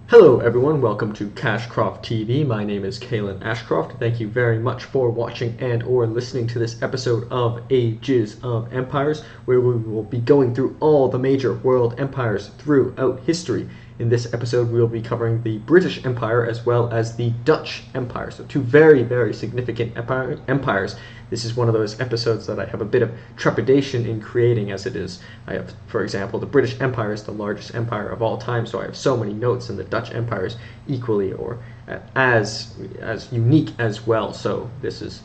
Hello everyone, welcome to Cashcroft TV. My name is Kalen Ashcroft. Thank you very much for watching and or listening to this episode of Ages of Empires, where we will be going through all the major world empires throughout history. In this episode, we will be covering the British Empire as well as the Dutch Empire. So two very, very significant empires. This is one of those episodes that I have a bit of trepidation in creating, as it is. I have, for example, the British Empire is the largest empire of all time, so I have so many notes, and the Dutch Empire is equally or as unique as well. So this is,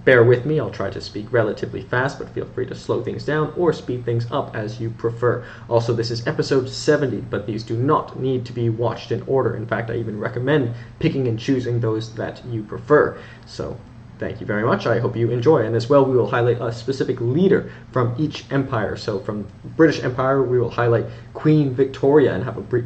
bear with me, I'll try to speak relatively fast, but feel free to slow things down or speed things up as you prefer. Also, this is episode 70, but these do not need to be watched in order. In fact, I even recommend picking and choosing those that you prefer. So thank you very much. I hope you enjoy. And as well, we will highlight a specific leader from each empire. So from British Empire, we will highlight Queen Victoria and have a brief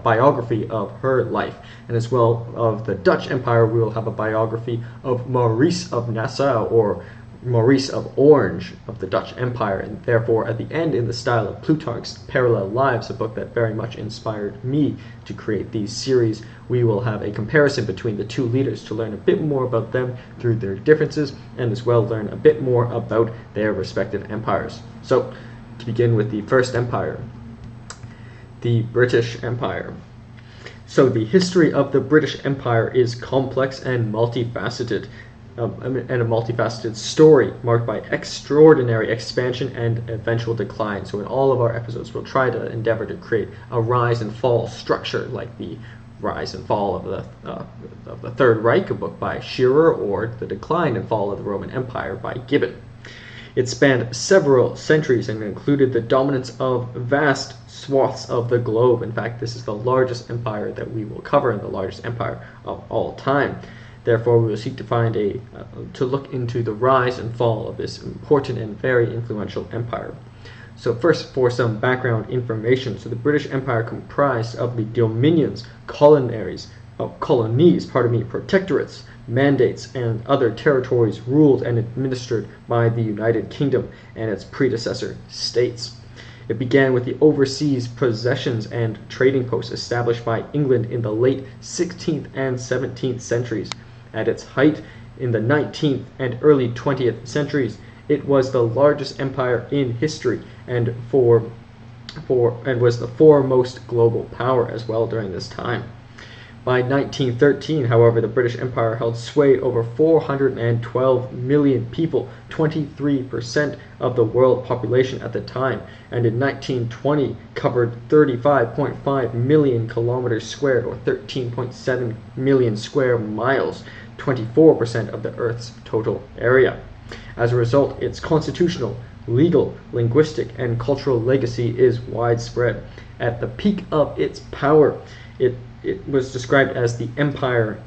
biography of her life. And as well, of the Dutch Empire, we will have a biography of Maurice of Nassau, or Maurice of Orange of the Dutch Empire. And therefore, at the end, in the style of Plutarch's Parallel Lives, a book that very much inspired me to create these series, we will have a comparison between the two leaders to learn a bit more about them through their differences, and as well learn a bit more about their respective empires. So, to begin with the first empire, the British Empire. So the history of the British Empire is complex and multifaceted. And a multifaceted story marked by extraordinary expansion and eventual decline. So in all of our episodes, we'll try to endeavor to create a rise and fall structure, like the Rise and Fall of the Third Reich, a book by Shearer, or The Decline and Fall of the Roman Empire by Gibbon. It spanned several centuries and included the dominance of vast swaths of the globe. In fact, this is the largest empire that we will cover, and the largest empire of all time. Therefore, we will seek to find to look into the rise and fall of this important and very influential empire. So first, for some background information. So the British Empire comprised of the dominions, colonies, protectorates, mandates, and other territories ruled and administered by the United Kingdom and its predecessor states. It began with the overseas possessions and trading posts established by England in the late 16th and 17th centuries. At its height in the 19th and early 20th centuries, it was the largest empire in history and was the foremost global power as well during this time. By 1913, however, the British Empire held sway over 412 million people, 23% of the world population at the time, and in 1920 covered 35.5 million kilometers squared, or 13.7 million square miles, 24% of the Earth's total area. As a result, its constitutional, legal, linguistic, and cultural legacy is widespread. At the peak of its power, it was described as the empire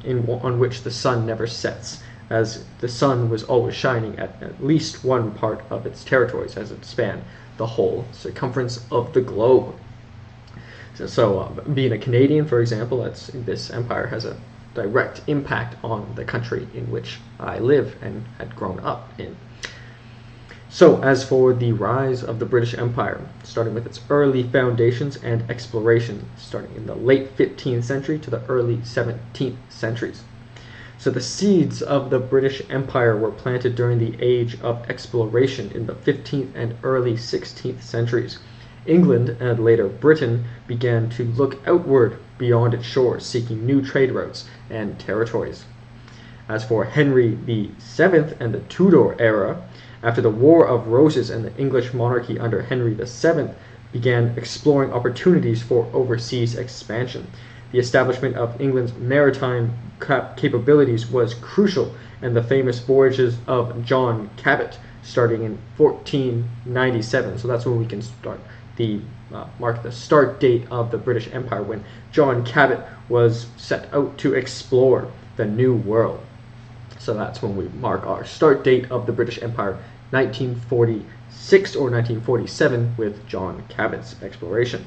on which the sun never sets, as the sun was always shining at least one part of its territories, as it spanned the whole circumference of the globe. So being a Canadian, for example, this empire has a direct impact on the country in which I live and had grown up in. So, as for the rise of the British Empire, starting with its early foundations and exploration, starting in the late 15th century to the early 17th centuries. So the seeds of the British Empire were planted during the age of exploration in the 15th and early 16th centuries. England, and later Britain, began to look outward beyond its shores, seeking new trade routes and territories. As for Henry VII and the Tudor era, after the War of Roses and the English monarchy under Henry VII began exploring opportunities for overseas expansion. The establishment of England's maritime capabilities was crucial, and the famous voyages of John Cabot, starting in 1497. So that's when we can start mark the start date of the British Empire, when John Cabot was set out to explore the New World. So that's when we mark our start date of the British Empire, 1946 or 1947, with John Cabot's exploration.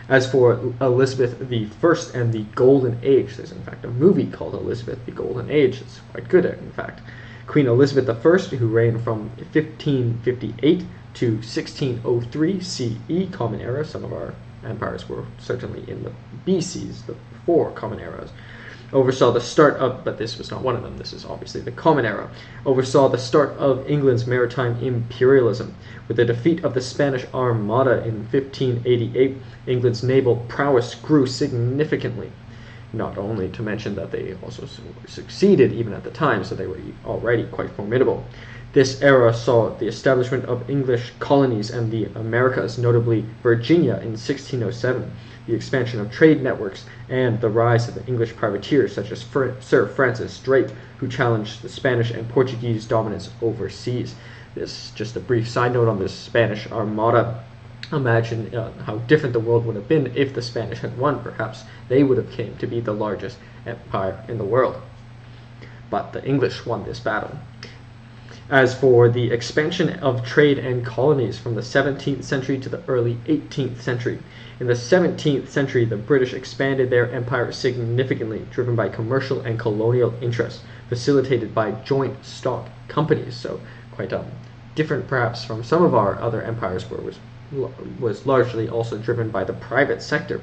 As for Elizabeth I and the Golden Age, there's in fact a movie called Elizabeth the Golden Age. It's quite good, in fact. Queen Elizabeth I, who reigned from 1558 to 1603 CE, Common Era, some of our empires were certainly in the BCs, the before Common Eras, oversaw the start of, but this was not one of them, this is obviously the Common Era, oversaw the start of England's maritime imperialism. With the defeat of the Spanish Armada in 1588, England's naval prowess grew significantly. Not only to mention that they also succeeded even at the time, so they were already quite formidable. This era saw the establishment of English colonies in the Americas, notably Virginia in 1607, the expansion of trade networks, and the rise of the English privateers such as Sir Francis Drake, who challenged the Spanish and Portuguese dominance overseas. This is just a brief side note on this Spanish Armada. Imagine how different the world would have been if the Spanish had won. Perhaps they would have came to be the largest empire in the world. But the English won this battle. As for the expansion of trade and colonies from the 17th century to the early 18th century, in the 17th century the British expanded their empire significantly, driven by commercial and colonial interests, facilitated by joint stock companies. So quite different perhaps from some of our other empires, where it was largely also driven by the private sector,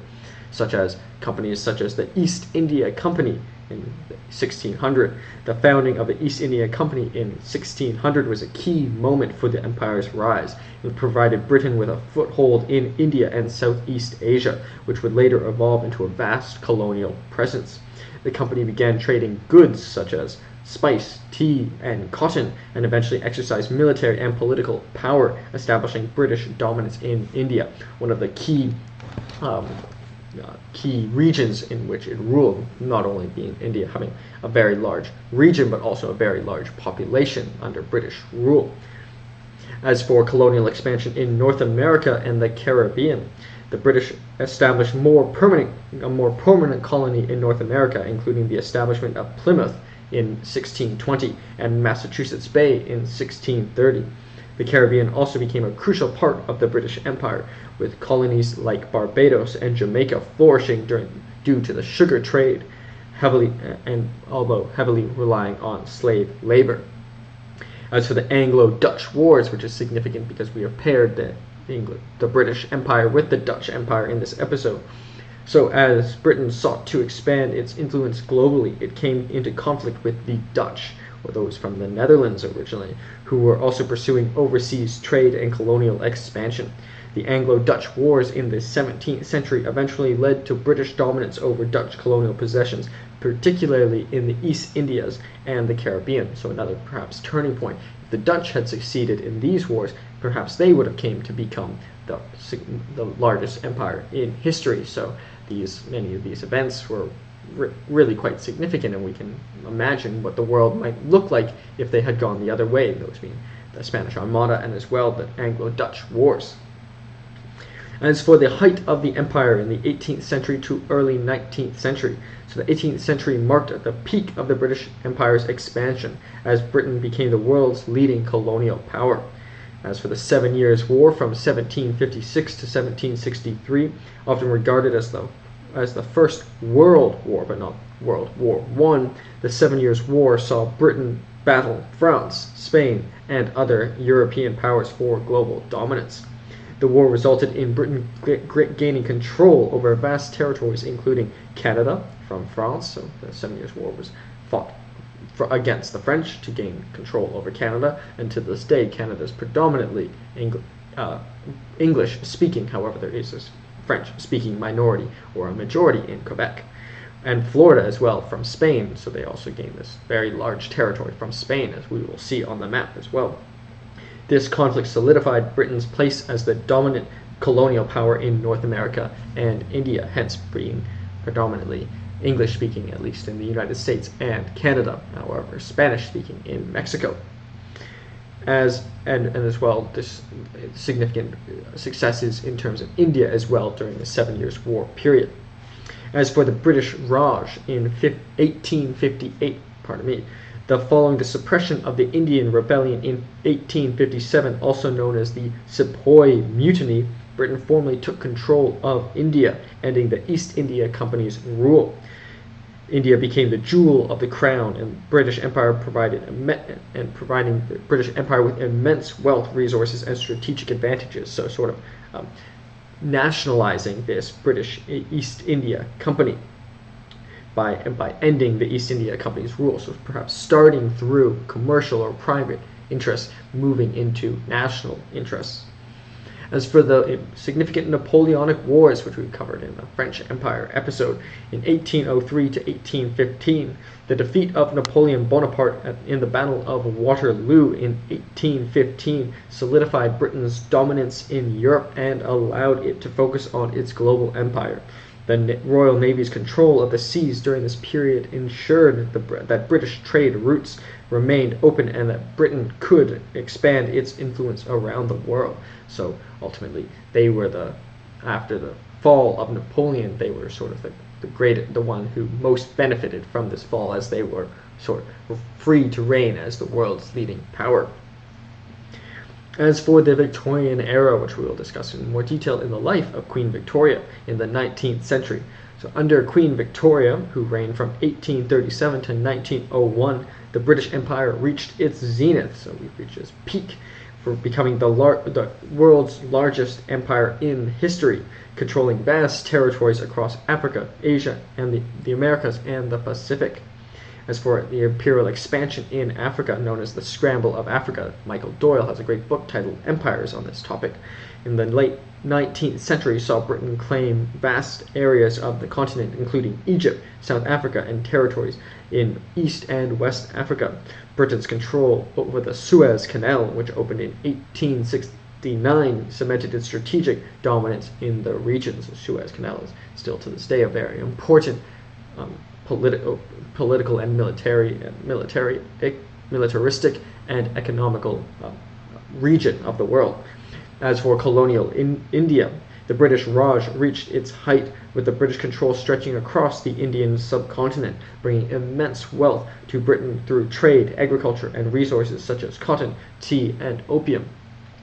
such as companies such as the East India Company in 1600. The founding of the East India Company in 1600 was a key moment for the empire's rise. It provided Britain with a foothold in India and Southeast Asia, which would later evolve into a vast colonial presence. The company began trading goods such as spice, tea, and cotton, and eventually exercised military and political power, establishing British dominance in India, one of the key regions in which it ruled, not only being India having a very large region, but also a very large population under British rule. As for colonial expansion in North America and the Caribbean, the British established a more permanent colony in North America, including the establishment of Plymouth in 1620 and Massachusetts Bay in 1630. The Caribbean also became a crucial part of the British Empire, with colonies like Barbados and Jamaica flourishing due to the sugar trade, although heavily relying on slave labor. As for the Anglo-Dutch Wars, which is significant because we have paired the British Empire with the Dutch Empire in this episode. So as Britain sought to expand its influence globally, it came into conflict with the Dutch, or those from the Netherlands originally, who were also pursuing overseas trade and colonial expansion. The Anglo-Dutch Wars in the 17th century eventually led to British dominance over Dutch colonial possessions, particularly in the East Indies and the Caribbean. So another perhaps turning point. If the Dutch had succeeded in these wars, perhaps they would have came to become the largest empire in history. So many of these events were really quite significant, and we can imagine what the world might look like if they had gone the other way, those being the Spanish Armada and as well the Anglo-Dutch Wars. As for the height of the empire in the 18th century to early 19th century, so the 18th century marked the peak of the British Empire's expansion, as Britain became the world's leading colonial power. As for the 7 Years' War from 1756 to 1763, often regarded as the First World War, but not World War I, the 7 Years' War saw Britain battle France, Spain, and other European powers for global dominance. The war resulted in Britain gaining control over vast territories, including Canada from France. So the 7 Years' War was fought against the French to gain control over Canada, and to this day Canada is predominantly English-speaking. However, there is this French-speaking minority or a majority in Quebec, and Florida as well from Spain. So they also gained this very large territory from Spain, as we will see on the map as well. This conflict solidified Britain's place as the dominant colonial power in North America and India, hence being predominantly English-speaking, at least in the United States and Canada, however Spanish-speaking in Mexico. And as well, this significant successes in terms of India as well during the 7 Years' War period. As for the British Raj in 1858, following the suppression of the Indian Rebellion in 1857, also known as the Sepoy Mutiny, Britain formally took control of India, ending the East India Company's rule. India became the jewel of the crown, and British Empire providing the British Empire with immense wealth, resources, and strategic advantages. So sort of nationalizing this British East India Company by ending the East India Company's rule. So perhaps starting through commercial or private interests, moving into national interests. As for the significant Napoleonic Wars, which we covered in the French Empire episode, in 1803 to 1815, the defeat of Napoleon Bonaparte in the Battle of Waterloo in 1815 solidified Britain's dominance in Europe and allowed it to focus on its global empire. The Royal Navy's control of the seas during this period ensured that British trade routes remained open and that Britain could expand its influence around the world. So ultimately, they were after the fall of Napoleon, they were sort of the one who most benefited from this fall, as they were sort of free to reign as the world's leading power. As for the Victorian era, which we will discuss in more detail in the life of Queen Victoria in the 19th century. So under Queen Victoria, who reigned from 1837 to 1901, the British Empire reached its zenith, so we've reached its peak, for becoming the world's largest empire in history, controlling vast territories across Africa, Asia, and the Americas and the Pacific. As for the imperial expansion in Africa, known as the Scramble of Africa, Michael Doyle has a great book titled Empires on this topic. In the late 19th century saw Britain claim vast areas of the continent, including Egypt, South Africa, and territories in East and West Africa. Britain's control over the Suez Canal, which opened in 1869, cemented its strategic dominance in the region. The Suez Canal is still to this day a very important political and militaristic and economical region of the world. As for colonial India, the British Raj reached its height with the British control stretching across the Indian subcontinent, bringing immense wealth to Britain through trade, agriculture, and resources such as cotton, tea, and opium.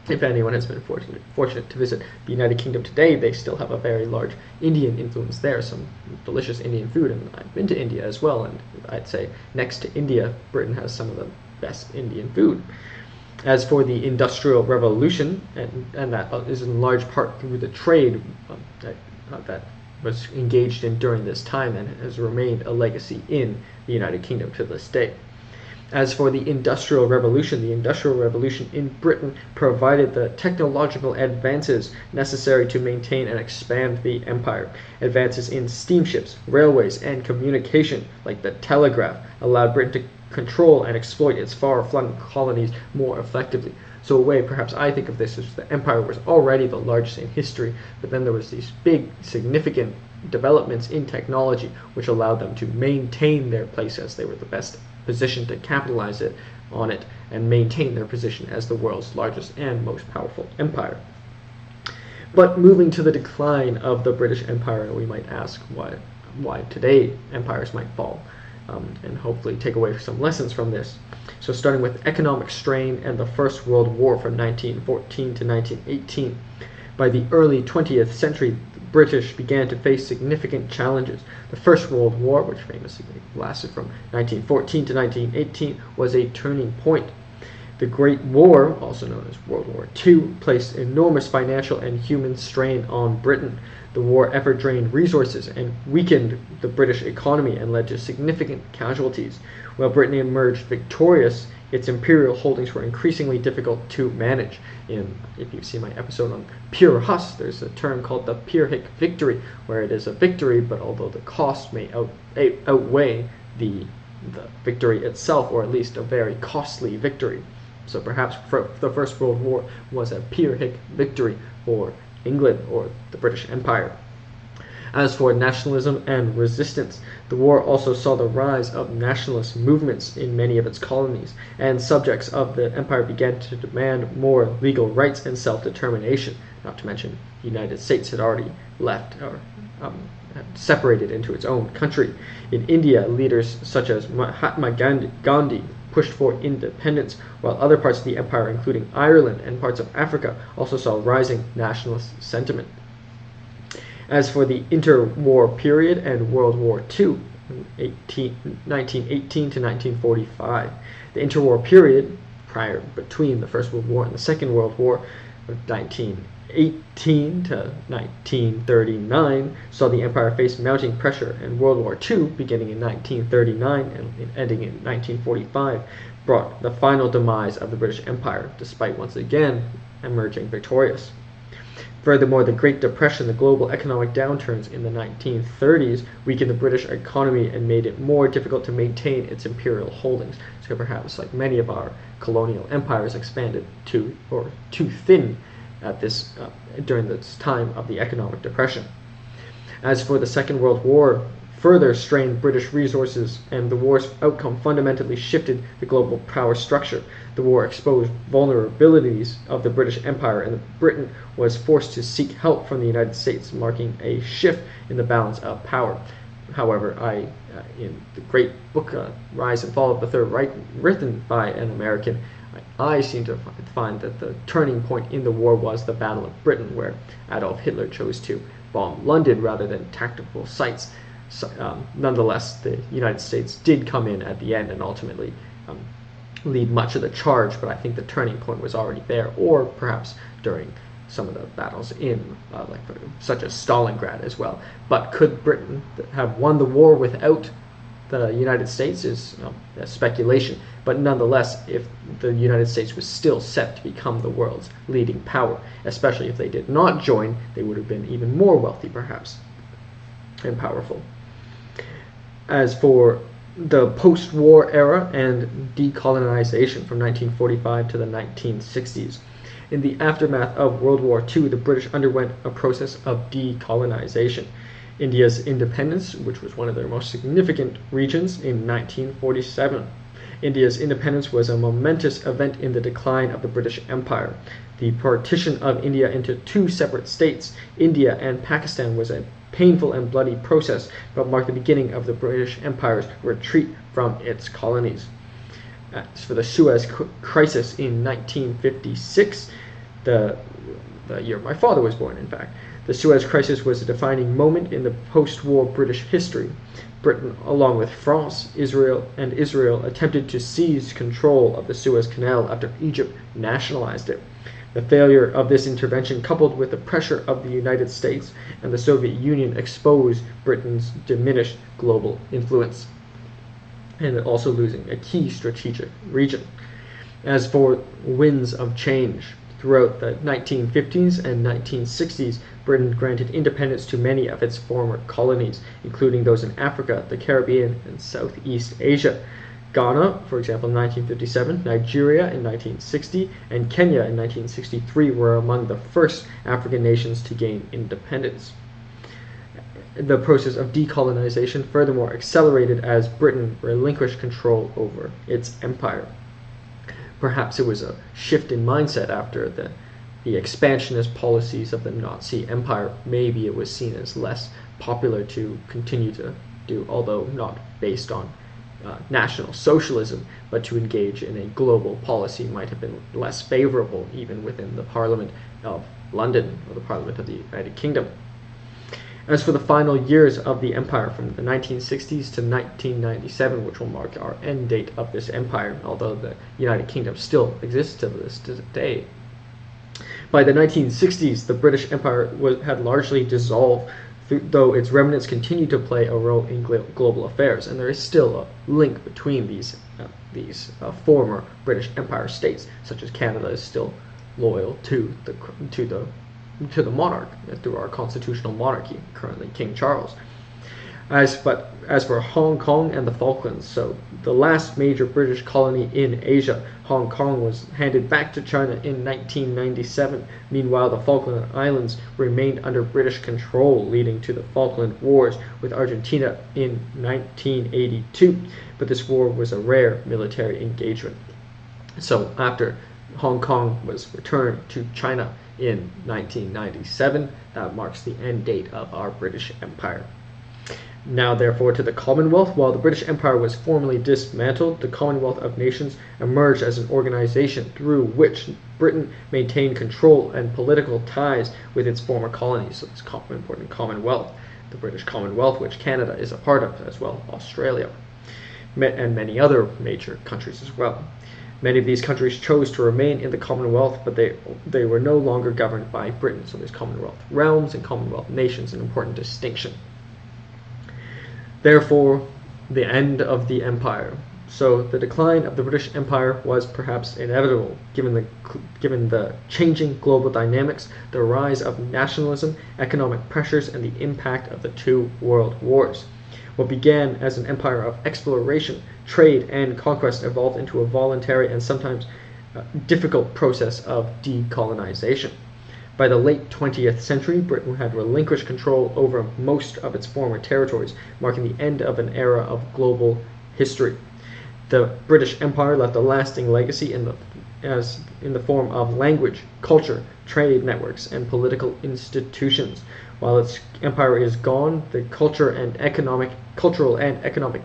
If anyone has been fortunate to visit the United Kingdom today, they still have a very large Indian influence there, some delicious Indian food, and I've been to India as well, and I'd say next to India, Britain has some of the best Indian food. As for the Industrial Revolution, and that is in large part through the trade that was engaged in during this time and has remained a legacy in the United Kingdom to this day. As for the Industrial Revolution in Britain provided the technological advances necessary to maintain and expand the empire. Advances in steamships, railways, and communication, like the telegraph, allowed Britain to control and exploit its far-flung colonies more effectively. So a way perhaps I think of this is the empire was already the largest in history, but then there was these big, significant developments in technology which allowed them to maintain their place as they were the best position to capitalize on it and maintain their position as the world's largest and most powerful empire. But moving to the decline of the British Empire, we might ask why today empires might fall, and hopefully take away some lessons from this. So starting with economic strain and the First World War from 1914 to 1918. By the early 20th century, British began to face significant challenges. The First World War, which famously lasted from 1914 to 1918, was a turning point. The Great War, also known as World War II, placed enormous financial and human strain on Britain. The war effort drained resources and weakened the British economy and led to significant casualties. While Britain emerged victorious, its imperial holdings were increasingly difficult to manage. If you see my episode on Pure Huss, there's a term called the Pyrrhic victory, where it is a victory, but although the cost may outweigh the victory itself, or at least a very costly victory. So perhaps the First World War was a Pyrrhic victory for England or the British Empire. As for nationalism and resistance, the war also saw the rise of nationalist movements in many of its colonies, and subjects of the empire began to demand more legal rights and self-determination, not to mention the United States had already left or had separated into its own country. In India, leaders such as Mahatma Gandhi pushed for independence, while other parts of the empire, including Ireland and parts of Africa, also saw rising nationalist sentiment. As for the interwar period and World War II, 1918 to 1945, the interwar period, between the First World War and the Second World War of 1918 1918 to 1939 saw the empire face mounting pressure, and World War II, beginning in 1939 and ending in 1945, brought the final demise of the British Empire, despite once again emerging victorious. Furthermore, the Great Depression, the global economic downturns in the 1930s, weakened the British economy and made it more difficult to maintain its imperial holdings. So perhaps, like many of our colonial empires, expanded too thin at this during this time of the economic depression. As for the Second World War, further strained British resources, and the war's outcome fundamentally shifted the global power structure. The war exposed vulnerabilities of the British Empire, and Britain was forced to seek help from the United States, marking a shift in the balance of power. However, in the great book Rise and Fall of the Third Reich, written by an American, I seem to find that the turning point in the war was the Battle of Britain, where Adolf Hitler chose to bomb London rather than tactical sites. Nonetheless, the United States did come in at the end and ultimately lead much of the charge, but I think the turning point was already there, or perhaps during some of the battles in, such as Stalingrad as well. But could Britain have won the war without the United States is a speculation, but nonetheless, if the United States was still set to become the world's leading power, especially if they did not join, they would have been even more wealthy perhaps and powerful. As for the post-war era and decolonization from 1945 to the 1960s, in the aftermath of World War II, the British underwent a process of decolonization. India's independence, which was one of their most significant regions, in 1947. India's independence was a momentous event in the decline of the British Empire. The partition of India into two separate states, India and Pakistan, was a painful and bloody process, but marked the beginning of the British Empire's retreat from its colonies. As for the Suez Crisis in 1956, the year my father was born, in fact, the Suez Crisis was a defining moment in the post-war British history. Britain, along with France, Israel attempted to seize control of the Suez Canal after Egypt nationalized it. The failure of this intervention, coupled with the pressure of the United States and the Soviet Union, exposed Britain's diminished global influence, and also losing a key strategic region. As for winds of change, throughout the 1950s and 1960s, Britain granted independence to many of its former colonies, including those in Africa, the Caribbean, and Southeast Asia. Ghana, for example, in 1957, Nigeria in 1960, and Kenya in 1963 were among the first African nations to gain independence. The process of decolonization furthermore accelerated as Britain relinquished control over its empire. Perhaps it was a shift in mindset after the expansionist policies of the Nazi Empire. Maybe it was seen as less popular to continue to do, although not based on national socialism, but to engage in a global policy might have been less favorable even within the Parliament of London or the Parliament of the United Kingdom. As for the final years of the empire from the 1960s to 1997, which will mark our end date of this empire, although the United Kingdom still exists to this day. By the 1960s, the British Empire had largely dissolved, though its remnants continue to play a role in global affairs, and there is still a link between these former British Empire states, such as Canada is still loyal to the monarch through our constitutional monarchy, currently King Charles. As for Hong Kong and the Falklands, so the last major British colony in Asia, Hong Kong was handed back to China in 1997. Meanwhile, the Falkland Islands remained under British control, leading to the Falkland Wars with Argentina in 1982. But this war was a rare military engagement. So after Hong Kong was returned to China in 1997, that marks the end date of our British Empire. Now, therefore, to the Commonwealth. While the British Empire was formally dismantled, the Commonwealth of Nations emerged as an organization through which Britain maintained control and political ties with its former colonies. So this important Commonwealth, the British Commonwealth, which Canada is a part of, as well Australia, and many other major countries as well. Many of these countries chose to remain in the Commonwealth, but they were no longer governed by Britain. So there's Commonwealth realms and Commonwealth nations, an important distinction. Therefore, the end of the empire. So the decline of the British Empire was perhaps inevitable, given the changing global dynamics, the rise of nationalism, economic pressures, and the impact of the two world wars. What began as an empire of exploration, trade, and conquest evolved into a voluntary and sometimes difficult process of decolonization. By the late 20th century, Britain had relinquished control over most of its former territories, marking the end of an era of global history. The British Empire left a lasting legacy in the form of language, culture, trade networks, and political institutions. While its empire is gone, the cultural and economic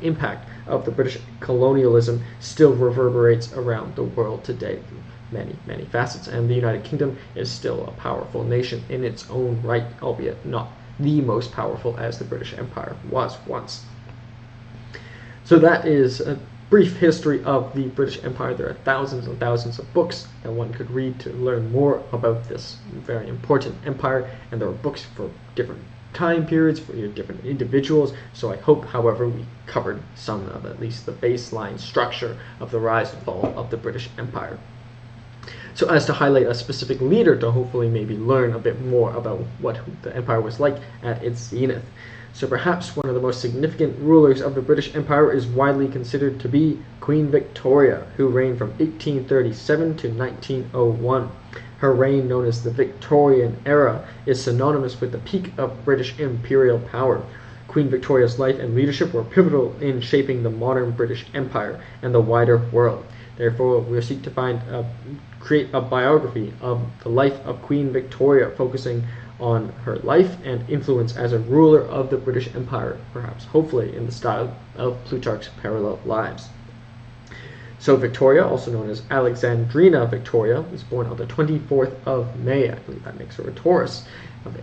impact of the British colonialism still reverberates around the world today through many, many facets, and the United Kingdom is still a powerful nation in its own right, albeit not the most powerful as the British Empire was once. So that is a brief history of the British Empire. There are thousands and thousands of books that one could read to learn more about this very important empire, and there are books for different time periods, for your different individuals. So I hope, however, we covered some of at least the baseline structure of the rise and fall of the British Empire. So as to highlight a specific leader to hopefully maybe learn a bit more about what the empire was like at its zenith. So perhaps one of the most significant rulers of the British Empire is widely considered to be Queen Victoria, who reigned from 1837 to 1901. Her reign, known as the Victorian Era, is synonymous with the peak of British imperial power. Queen Victoria's life and leadership were pivotal in shaping the modern British Empire and the wider world. Therefore, we'll seek to create a biography of the life of Queen Victoria, focusing on her life and influence as a ruler of the British Empire, perhaps hopefully in the style of Plutarch's Parallel Lives. So Victoria, also known as Alexandrina Victoria, was born on the 24th of May, I believe that makes her a Taurus, of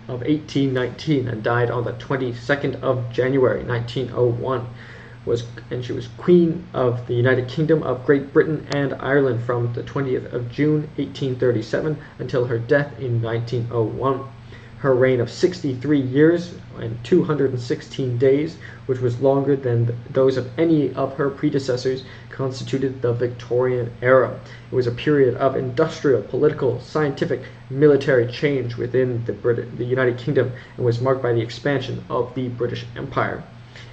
1819, and died on the 22nd of January 1901. And she was Queen of the United Kingdom of Great Britain and Ireland from the 20th of June 1837 until her death in 1901. Her reign of 63 years and 216 days, which was longer than those of any of her predecessors, constituted the Victorian Era. It was a period of industrial, political, scientific, military change within the United Kingdom and was marked by the expansion of the British Empire.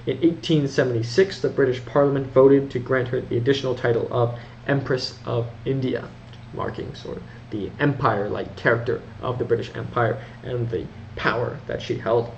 In 1876, the British Parliament voted to grant her the additional title of Empress of India, marking sort of the empire-like character of the British Empire and the power that she held.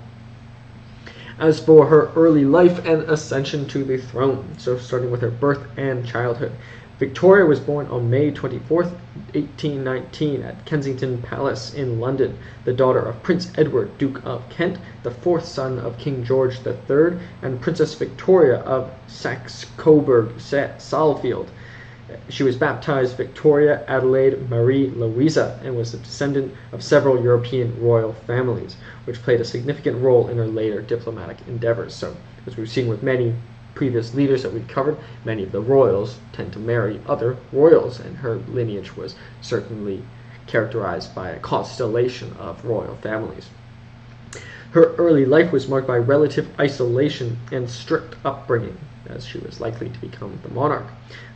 As for her early life and ascension to the throne, so starting with her birth and childhood, Victoria was born on May 24, 1819 at Kensington Palace in London, the daughter of Prince Edward, Duke of Kent, the fourth son of King George III, and Princess Victoria of Saxe-Coburg-Saalfeld. She was baptized Victoria Adelaide Marie Louisa and was a descendant of several European royal families, which played a significant role in her later diplomatic endeavors. So, as we've seen with many previous leaders that we've covered, many of the royals tend to marry other royals, and her lineage was certainly characterized by a constellation of royal families. Her early life was marked by relative isolation and strict upbringing, as she was likely to become the monarch.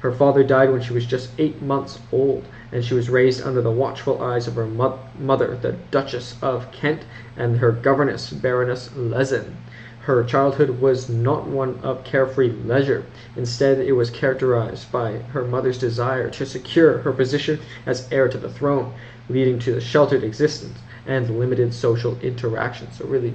Her father died when she was just 8 months old, and she was raised under the watchful eyes of her mother, the Duchess of Kent, and her governess, Baroness Lezen. Her childhood was not one of carefree leisure. Instead, it was characterized by her mother's desire to secure her position as heir to the throne, leading to a sheltered existence and limited social interaction. So really,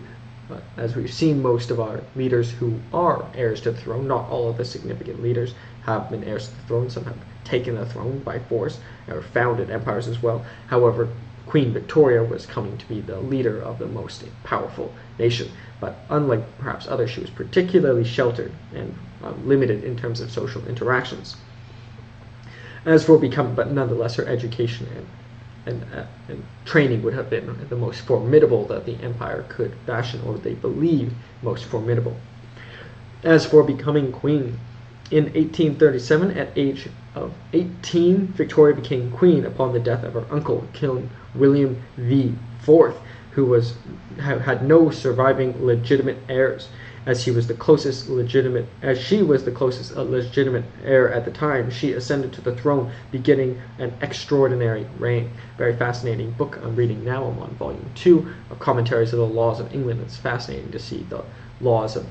as we've seen, most of our leaders who are heirs to the throne, not all of the significant leaders have been heirs to the throne. Some have taken the throne by force or founded empires as well. However, Queen Victoria was coming to be the leader of the most powerful nation. But unlike perhaps others, she was particularly sheltered and limited in terms of social interactions. But nonetheless, her education and training would have been the most formidable that the empire could fashion, or they believed most formidable. As for becoming queen, In 1837, at age of 18, Victoria became queen upon the death of her uncle, King William IV, who had no surviving legitimate heirs, as she was the closest legitimate heir at the time. She ascended to the throne, beginning an extraordinary reign. Very fascinating book I'm reading now. I'm on volume 2 of Commentaries of the Laws of England. It's fascinating to see the laws of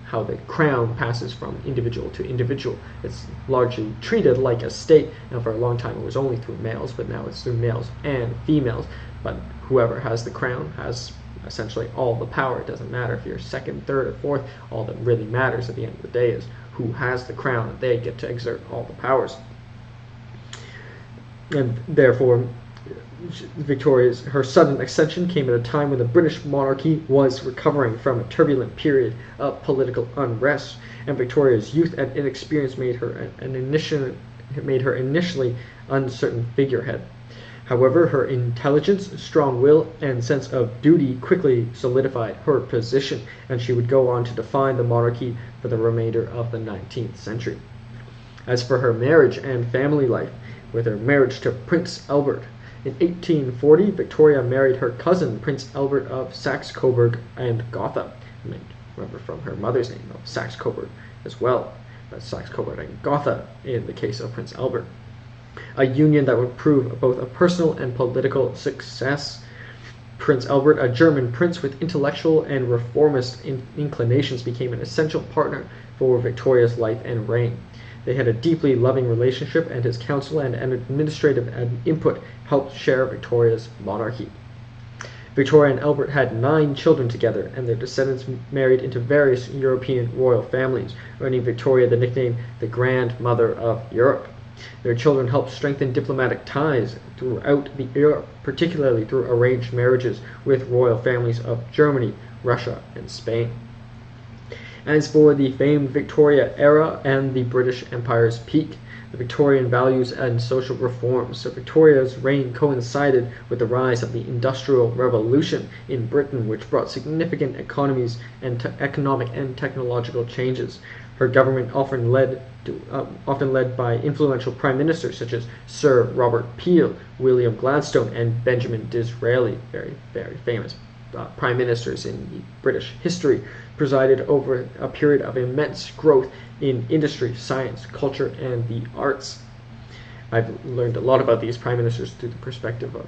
how the crown passes from individual to individual. It's largely treated like a state, and for a long time it was only through males, but now it's through males and females. But whoever has the crown has essentially all the power. It doesn't matter if you're second, third, or fourth. All that really matters at the end of the day is who has the crown, and they get to exert all the powers. And therefore, her sudden ascension came at a time when the British monarchy was recovering from a turbulent period of political unrest, and Victoria's youth and inexperience made her initially uncertain figurehead. However, her intelligence, strong will, and sense of duty quickly solidified her position, and she would go on to define the monarchy for the remainder of the 19th century. As for her marriage and family life, with her marriage to Prince Albert, in 1840, Victoria married her cousin, Prince Albert of Saxe-Coburg and Gotha. Remember from her mother's name of Saxe-Coburg as well. That's Saxe-Coburg and Gotha in the case of Prince Albert. A union that would prove both a personal and political success. Prince Albert, a German prince with intellectual and reformist inclinations, became an essential partner for Victoria's life and reign. They had a deeply loving relationship, and his counsel and administrative input helped share Victoria's monarchy. Victoria and Albert had 9 children together, and their descendants married into various European royal families, earning Victoria the nickname the Grandmother of Europe. Their children helped strengthen diplomatic ties throughout the era, particularly through arranged marriages with royal families of Germany, Russia, and Spain. As for the famed Victorian Era and the British Empire's peak, the Victorian values and social reforms. So Victoria's reign coincided with the rise of the Industrial Revolution in Britain, which brought significant economic and technological changes. Her government often led by influential prime ministers such as Sir Robert Peel, William Gladstone, and Benjamin Disraeli, very, very famous prime ministers in British history, presided over a period of immense growth in industry, science, culture, and the arts. I've learned a lot about these prime ministers through the perspective of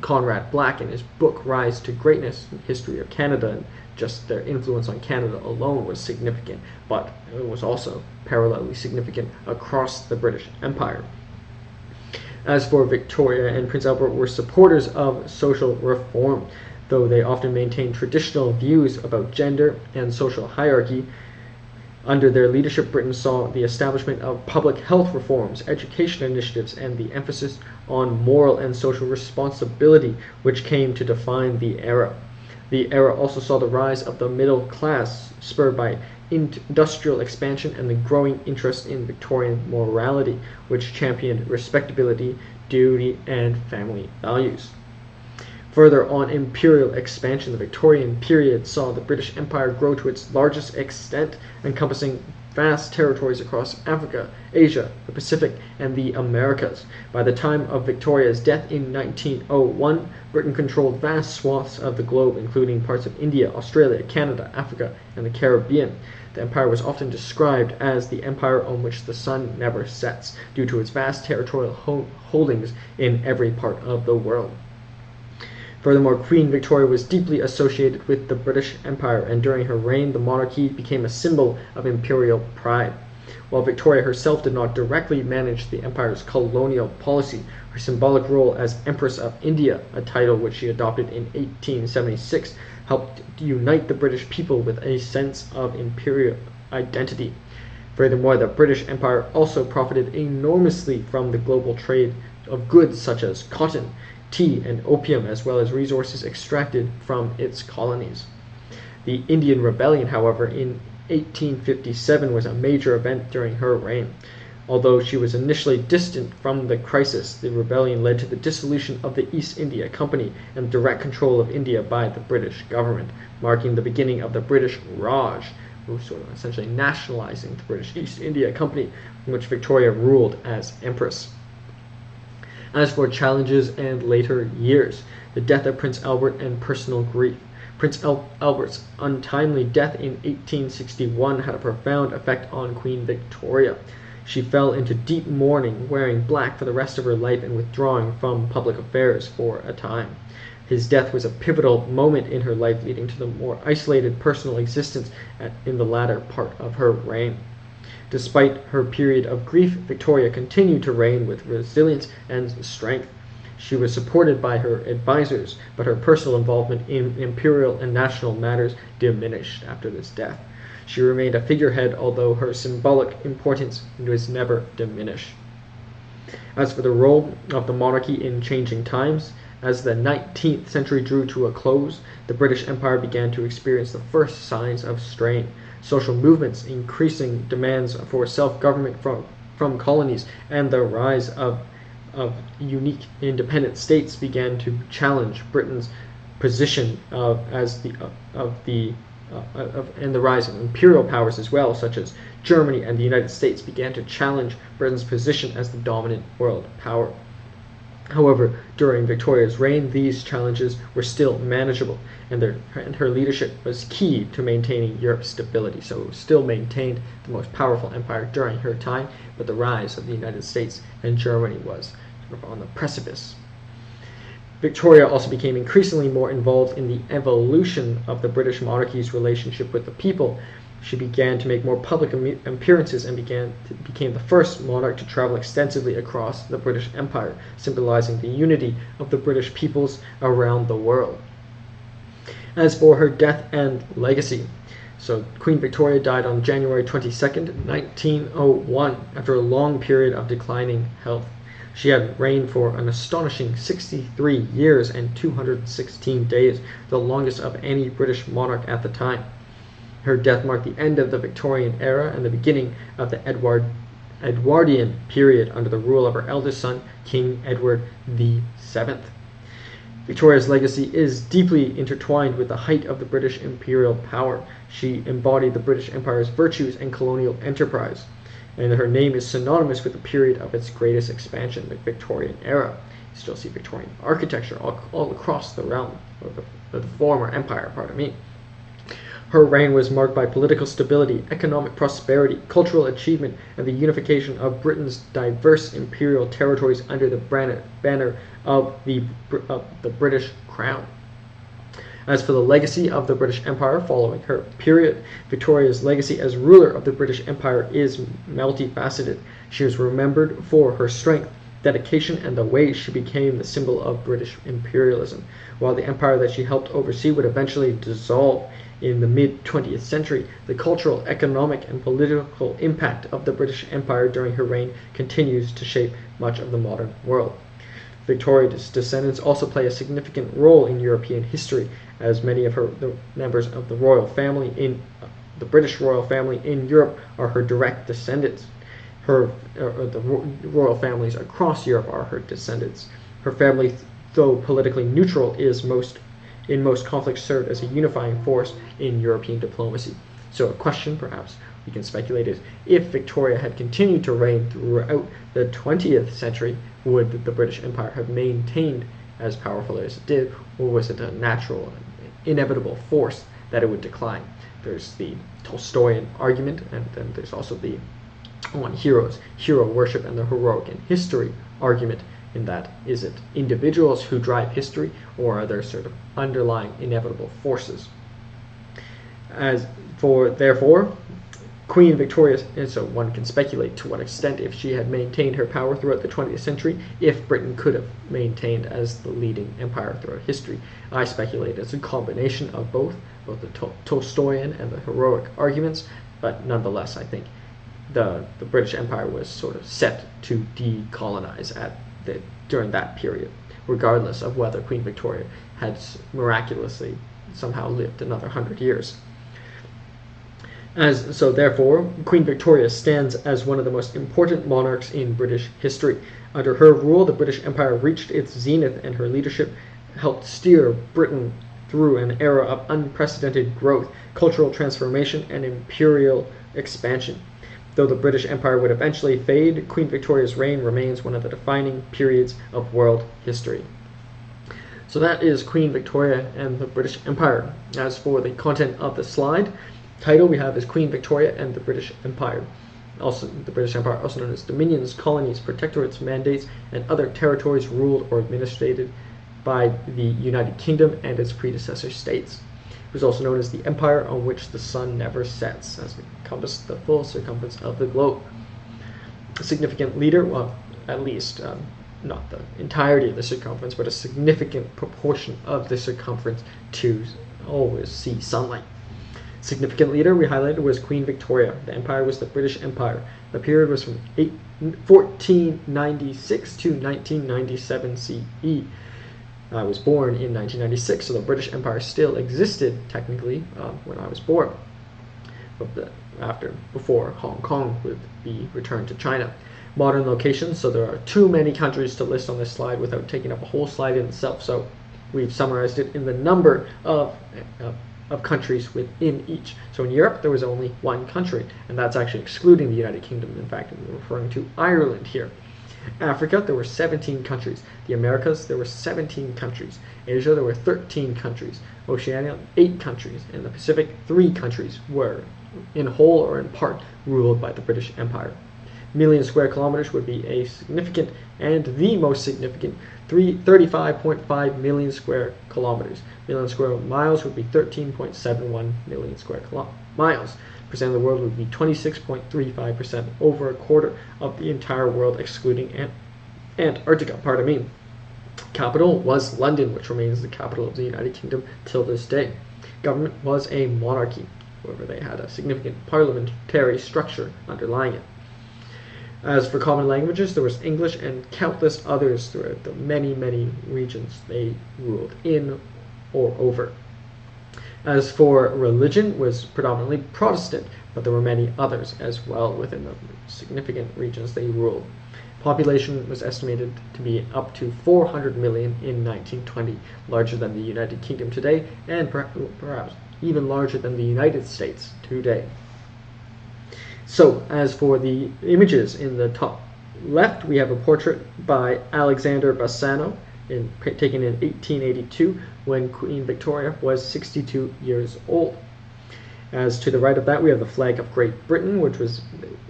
Conrad Black in his book Rise to Greatness, History of Canada, and just their influence on Canada alone was significant, but it was also parallelly significant across the British Empire. As for Victoria and Prince Albert were supporters of social reform, though they often maintained traditional views about gender and social hierarchy. Under their leadership, Britain saw the establishment of public health reforms, education initiatives, and the emphasis on moral and social responsibility, which came to define the era. The era also saw the rise of the middle class, spurred by industrial expansion and the growing interest in Victorian morality, which championed respectability, duty, and family values. Further on imperial expansion, the Victorian period saw the British Empire grow to its largest extent, encompassing vast territories across Africa, Asia, the Pacific, and the Americas. By the time of Victoria's death in 1901, Britain controlled vast swaths of the globe, including parts of India, Australia, Canada, Africa, and the Caribbean. The empire was often described as the empire on which the sun never sets, due to its vast territorial holdings in every part of the world. Furthermore, Queen Victoria was deeply associated with the British Empire, and during her reign the monarchy became a symbol of imperial pride. While Victoria herself did not directly manage the empire's colonial policy, her symbolic role as Empress of India, a title which she adopted in 1876, helped unite the British people with a sense of imperial identity. Furthermore, the British Empire also profited enormously from the global trade of goods such as cotton, tea, and opium, as well as resources extracted from its colonies. The Indian Rebellion, however, in 1857 was a major event during her reign. Although she was initially distant from the crisis, the rebellion led to the dissolution of the East India Company and direct control of India by the British government, marking the beginning of the British Raj, sort of essentially nationalizing the British East India Company, in which Victoria ruled as Empress. As for challenges and later years, the death of Prince Albert and personal grief. Prince Albert's untimely death in 1861 had a profound effect on Queen Victoria. She fell into deep mourning, wearing black for the rest of her life and withdrawing from public affairs for a time. His death was a pivotal moment in her life, leading to the more isolated personal existence in the latter part of her reign. Despite her period of grief, Victoria continued to reign with resilience and strength. She was supported by her advisors, but her personal involvement in imperial and national matters diminished after this death. She remained a figurehead, although her symbolic importance was never diminished. As for the role of the monarchy in changing times, as the 19th century drew to a close, the British Empire began to experience the first signs of strain. Social movements, increasing demands for self-government from colonies, and the rise of unique independent states began to challenge Britain's position and the rise of imperial powers as well, such as Germany and the United States, began to challenge Britain's position as the dominant world power. However, during Victoria's reign, these challenges were still manageable, and her leadership was key to maintaining Europe's stability. So it still maintained the most powerful empire during her time, but the rise of the United States and Germany was sort of on the precipice. Victoria also became increasingly more involved in the evolution of the British monarchy's relationship with the people. She began to make more public appearances and became the first monarch to travel extensively across the British Empire, symbolizing the unity of the British peoples around the world. As for her death and legacy, so Queen Victoria died on January 22nd, 1901, after a long period of declining health. She had reigned for an astonishing 63 years and 216 days, the longest of any British monarch at the time. Her death marked the end of the Victorian Era and the beginning of the Edwardian period under the rule of her eldest son, King Edward VII. Victoria's legacy is deeply intertwined with the height of the British imperial power. She embodied the British Empire's virtues and colonial enterprise, and her name is synonymous with the period of its greatest expansion, the Victorian Era. You still see Victorian architecture all across the realm, or the former empire, pardon me. Her reign was marked by political stability, economic prosperity, cultural achievement, and the unification of Britain's diverse imperial territories under the banner of the British Crown. As for the legacy of the British Empire following her period, Victoria's legacy as ruler of the British Empire is multifaceted. She is remembered for her strength, dedication, and the way she became the symbol of British imperialism. While the empire that she helped oversee would eventually dissolve in the mid-20th century, the cultural, economic, and political impact of the British Empire during her reign continues to shape much of the modern world. Victoria's descendants also play a significant role in European history, as many of the members of the royal family the British royal family in Europe are her direct descendants. The royal families across Europe are her descendants. Her family, though politically neutral, is in most conflicts served as a unifying force in European diplomacy. So a question perhaps we can speculate is, if Victoria had continued to reign throughout the 20th century, would the British Empire have maintained as powerful as it did, or was it a natural, inevitable force that it would decline? There's the Tolstoyan argument, and then there's also the on heroes, hero worship, and the heroic in history argument, in that, is it individuals who drive history, or are there sort of underlying inevitable forces? Therefore, Queen Victoria, and so one can speculate to what extent, if she had maintained her power throughout the 20th century, if Britain could have maintained as the leading empire throughout history. I speculate it's a combination of both the Tolstoyan and the heroic arguments, but nonetheless, I think the British Empire was sort of set to decolonize during that period, regardless of whether Queen Victoria had miraculously somehow lived another 100 years. Therefore, Queen Victoria stands as one of the most important monarchs in British history. Under her rule, the British Empire reached its zenith, and her leadership helped steer Britain through an era of unprecedented growth, cultural transformation, and imperial expansion. Though the British Empire would eventually fade, Queen Victoria's reign remains one of the defining periods of world history. So that is Queen Victoria and the British Empire. As for the content of the slide, title we have is Queen Victoria and the British Empire. Also, the British Empire, also known as dominions, colonies, protectorates, mandates, and other territories ruled or administered by the United Kingdom and its predecessor states. It was also known as the empire on which the sun never sets, as it encompassed the full circumference of the globe. A significant leader, well, at least not the entirety of the circumference, but a significant proportion of the circumference to always see sunlight. Significant leader we highlighted was Queen Victoria. The empire was the British Empire. The period was from 1496 to 1997 CE. I was born in 1996, so the British Empire still existed technically when I was born, before Hong Kong would be returned to China. Modern locations, so there are too many countries to list on this slide without taking up a whole slide in itself, so we've summarized it in the number of countries within each. So in Europe there was only one country, and that's actually excluding the United Kingdom. In fact, I'm referring to Ireland here. Africa, there were 17 countries. The Americas, there were 17 countries. Asia, there were 13 countries. Oceania, 8 countries. And the Pacific, 3 countries were, in whole or in part, ruled by the British Empire. Million square kilometers would be a significant and the most significant 35.5 million square kilometers. Million square miles would be 13.71 million square miles. Percent of the world would be 26.35%, over a quarter of the entire world, excluding Antarctica. Pardon me. Capital was London, which remains the capital of the United Kingdom till this day. Government was a monarchy, however they had a significant parliamentary structure underlying it. As for common languages, there was English and countless others throughout the many, many regions they ruled in or over. As for religion, was predominantly Protestant, but there were many others as well within the significant regions they ruled. Population was estimated to be up to 400 million in 1920, larger than the United Kingdom today, and perhaps even larger than the United States today. So, as for the images in the top left, we have a portrait by Alexander Bassano, taken in 1882, when Queen Victoria was 62 years old. As to the right of that, we have the flag of Great Britain, which was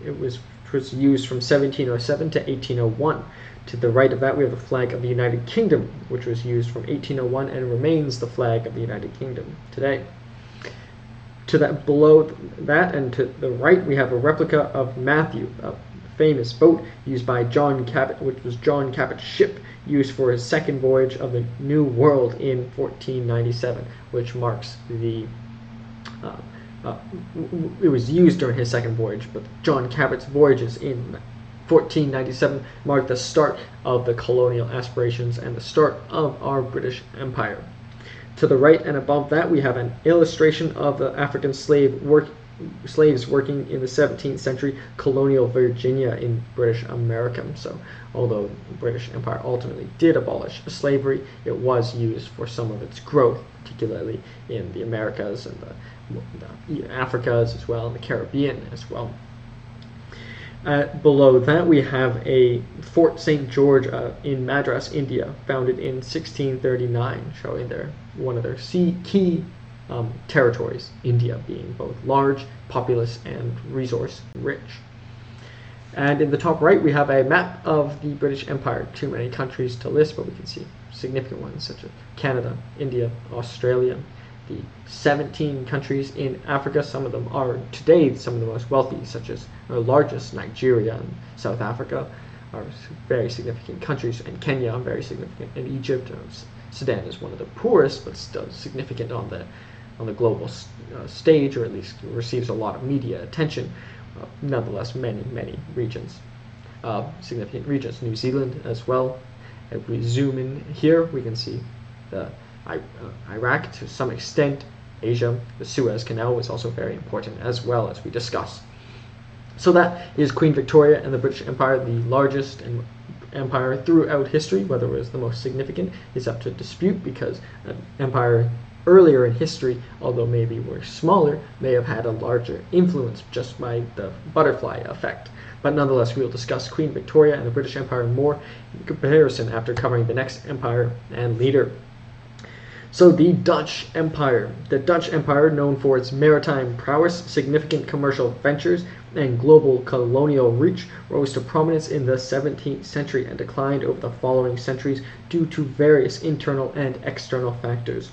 used from 1707 to 1801. To the right of that, we have the flag of the United Kingdom, which was used from 1801 and remains the flag of the United Kingdom today. Below that and to the right, we have a replica of Matthew, a famous boat used by John Cabot, which was John Cabot's ship used for his second voyage of the New World in 1497, which marks the it was used during his second voyage, but John Cabot's voyages in 1497 marked the start of the colonial aspirations and the start of our British Empire. To the right and above that, we have an illustration of the African slaves working in the 17th century colonial Virginia in British America. So, although the British Empire ultimately did abolish slavery, it was used for some of its growth, particularly in the Americas and the Africas as well, and the Caribbean as well. Below that, we have a Fort St. George in Madras, India, founded in 1639, showing one of their key territories, India being both large, populous, and resource-rich. And in the top right, we have a map of the British Empire. Too many countries to list, but we can see significant ones such as Canada, India, Australia, the 17 countries in Africa. Some of them are today some of the most wealthy, such as our largest, Nigeria and South Africa, are very significant countries, and Kenya are very significant, and Egypt, Sudan is one of the poorest, but still significant on the global stage, or at least receives a lot of media attention. Nonetheless, many regions, significant regions. New Zealand as well. If we zoom in here, we can see Iraq to some extent. Asia, the Suez Canal was also very important as well, as we discussed. So that is Queen Victoria and the British Empire, the largest empire throughout history. Whether it was the most significant is up to dispute, because an empire earlier in history, although maybe were smaller, may have had a larger influence just by the butterfly effect. But nonetheless, we will discuss Queen Victoria and the British Empire more in comparison after covering the next empire and leader. So the Dutch Empire. The Dutch Empire, known for its maritime prowess, significant commercial ventures, and global colonial reach, rose to prominence in the 17th century and declined over the following centuries due to various internal and external factors.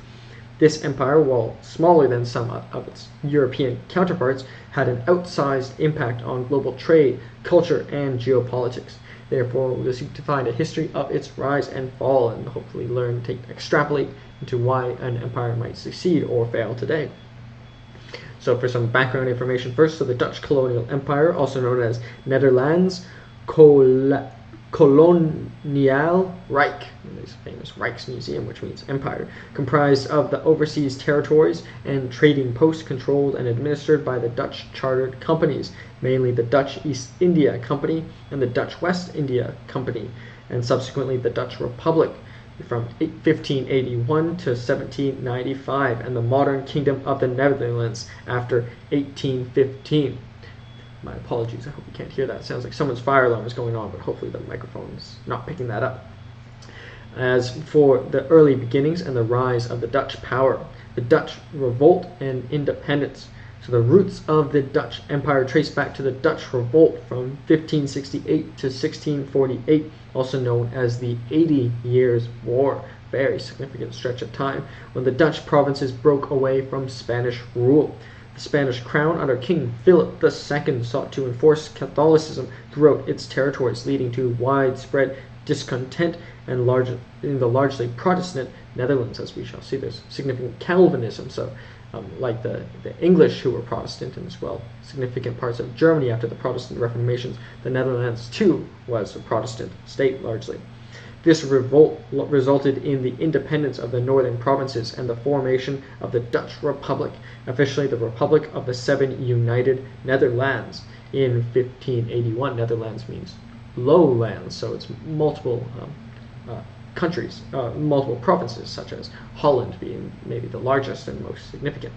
This empire, while smaller than some of its European counterparts, had an outsized impact on global trade, culture, and geopolitics. Therefore, we will seek to find a history of its rise and fall and hopefully learn to extrapolate into why an empire might succeed or fail today. So for some background information first, so the Dutch Colonial Empire, also known as Netherlands Kolonial Rijk, there's a famous Rijksmuseum, which means empire, comprised of the overseas territories and trading posts controlled and administered by the Dutch chartered companies, mainly the Dutch East India Company and the Dutch West India Company, and subsequently the Dutch Republic from 1581 to 1795, and the modern Kingdom of the Netherlands after 1815. My apologies, I hope you can't hear that. It sounds like someone's fire alarm is going on, but hopefully the microphone's not picking that up. As for the early beginnings and the rise of the Dutch power, the Dutch revolt and independence. So the roots of the Dutch Empire trace back to the Dutch Revolt from 1568 to 1648, also known as the 80 Years' War, very significant stretch of time, when the Dutch provinces broke away from Spanish rule. The Spanish crown under King Philip II sought to enforce Catholicism throughout its territories, leading to widespread discontent and in the largely Protestant Netherlands. As we shall see, there's significant Calvinism, so like the English who were Protestant, and as well significant parts of Germany after the Protestant Reformations, the Netherlands too was a Protestant state largely. This revolt resulted in the independence of the northern provinces and the formation of the Dutch Republic, officially the Republic of the Seven United Netherlands, in 1581. Netherlands means lowlands, so it's multiple countries, multiple provinces, such as Holland being maybe the largest and most significant,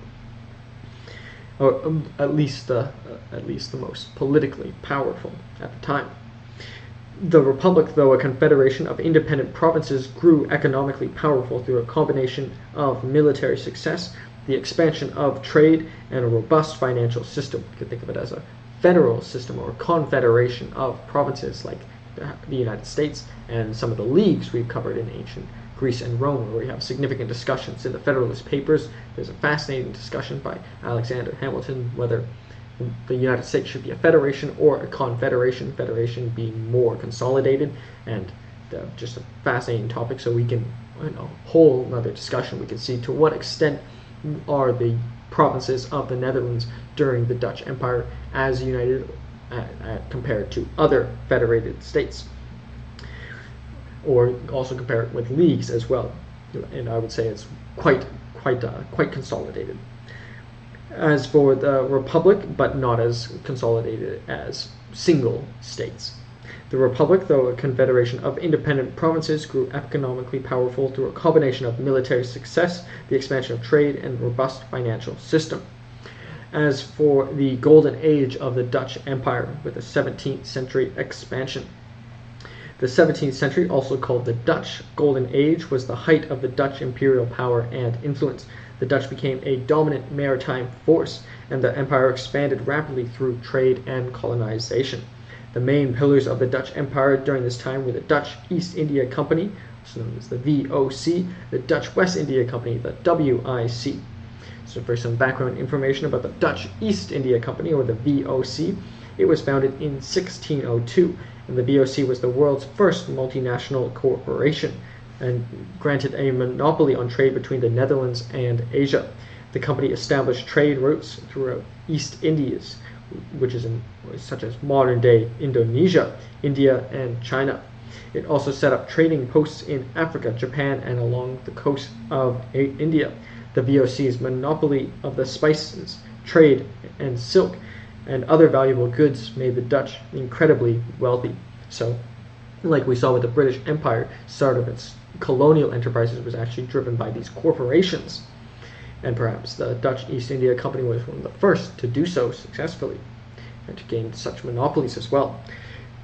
or at least the most politically powerful at the time. The Republic, though a confederation of independent provinces, grew economically powerful through a combination of military success, the expansion of trade, and a robust financial system. You could think of it as a federal system or a confederation of provinces like the United States and some of the leagues we've covered in ancient Greece and Rome, where we have significant discussions. In the Federalist Papers, there's a fascinating discussion by Alexander Hamilton whether the United States should be a federation or a confederation, federation being more consolidated, and just a fascinating topic. So we can, in a whole another discussion, we can see to what extent are the provinces of the Netherlands during the Dutch Empire as united compared to other federated states, or also compare it with leagues as well. And I would say it's quite consolidated. As for the Republic, but not as consolidated as single states. The Republic, though a confederation of independent provinces, grew economically powerful through a combination of military success, the expansion of trade, and robust financial system. As for the golden age of the Dutch Empire, with the 17th century expansion. The 17th century, also called the Dutch Golden Age, was the height of the Dutch imperial power and influence. The Dutch became a dominant maritime force, and the empire expanded rapidly through trade and colonization. The main pillars of the Dutch Empire during this time were the Dutch East India Company, also known as the VOC, the Dutch West India Company, the WIC. So for some background information about the Dutch East India Company, or the VOC, it was founded in 1602, and the VOC was the world's first multinational corporation and granted a monopoly on trade between the Netherlands and Asia. The company established trade routes throughout East Indies, which is such as modern-day Indonesia, India, and China. It also set up trading posts in Africa, Japan, and along the coast of India. The VOC's monopoly of the spices, trade, and silk, and other valuable goods made the Dutch incredibly wealthy. So, like we saw with the British Empire, start of its colonial enterprises was actually driven by these corporations. and perhaps the Dutch East India Company was one of the first to do so successfully and to gain such monopolies as well.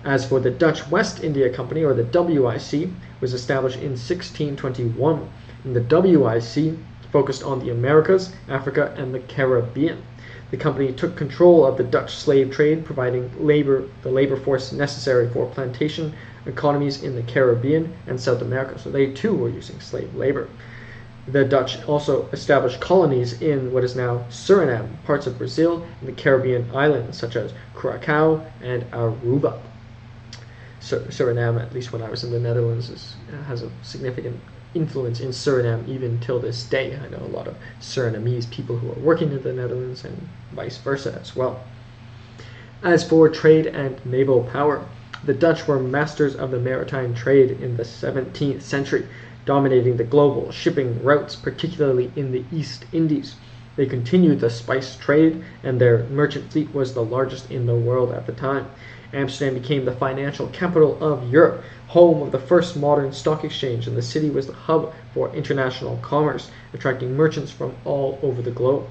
As for the Dutch West India Company, or the WIC, was established in 1621, and the WIC focused on the Americas, Africa, and the Caribbean. The company took control of the Dutch slave trade, providing the labor force necessary for plantation economies in the Caribbean and South America. So they too were using slave labor. The Dutch also established colonies in what is now Suriname, parts of Brazil, and the Caribbean islands such as Curaçao and Aruba. Suriname, at least when I was in the Netherlands, has a significant influence in Suriname even till this day. I know a lot of Surinamese people who are working in the Netherlands and vice versa as well. As for trade and naval power, the Dutch were masters of the maritime trade in the 17th century, dominating the global shipping routes, particularly in the East Indies. They continued the spice trade, and their merchant fleet was the largest in the world at the time. Amsterdam became the financial capital of Europe, home of the first modern stock exchange, and the city was the hub for international commerce, attracting merchants from all over the globe.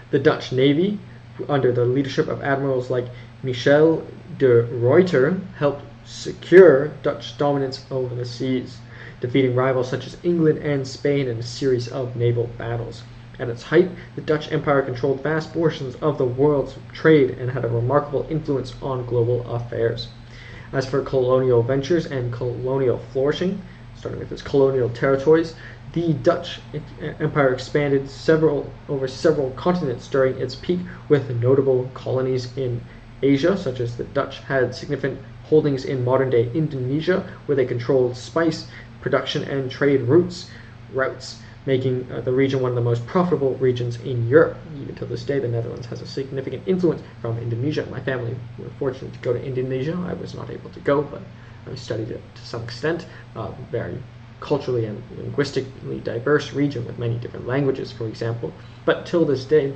The Dutch Navy, under the leadership of admirals like Michel de Ruyter, helped secure Dutch dominance over the seas, defeating rivals such as England and Spain in a series of naval battles. At its height, the Dutch Empire controlled vast portions of the world's trade and had a remarkable influence on global affairs. As for colonial ventures and colonial flourishing, starting with its colonial territories, the Dutch Empire expanded over several continents during its peak, with notable colonies in Asia, such as the Dutch had significant holdings in modern-day Indonesia, where they controlled spice production and trade routes, making the region one of the most profitable regions in Europe. Even to this day, the Netherlands has a significant influence from Indonesia. My family were fortunate to go to Indonesia. I was not able to go, but I studied it to some extent. Very culturally and linguistically diverse region with many different languages, for example. But till this day,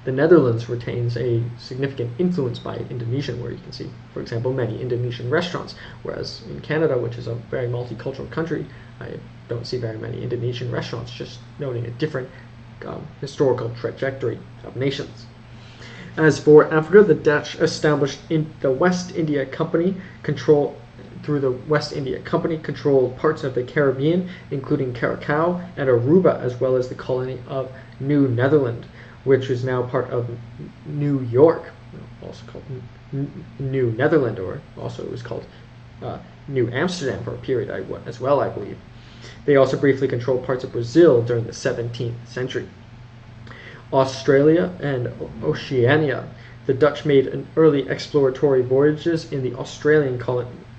the Netherlands retains a significant influence by Indonesian, where you can see, for example, many Indonesian restaurants, whereas in Canada, which is a very multicultural country, I don't see very many Indonesian restaurants, just noting a different historical trajectory of nations. As for Africa, the Dutch established in the West India Company controlled parts of the Caribbean, including Curaçao and Aruba, as well as the colony of New Netherland, which is now part of New York, also called New Netherland, or also it was called New Amsterdam for a period as well, I believe. They also briefly controlled parts of Brazil during the 17th century. Australia and Oceania. The Dutch made an early exploratory voyages in the Australian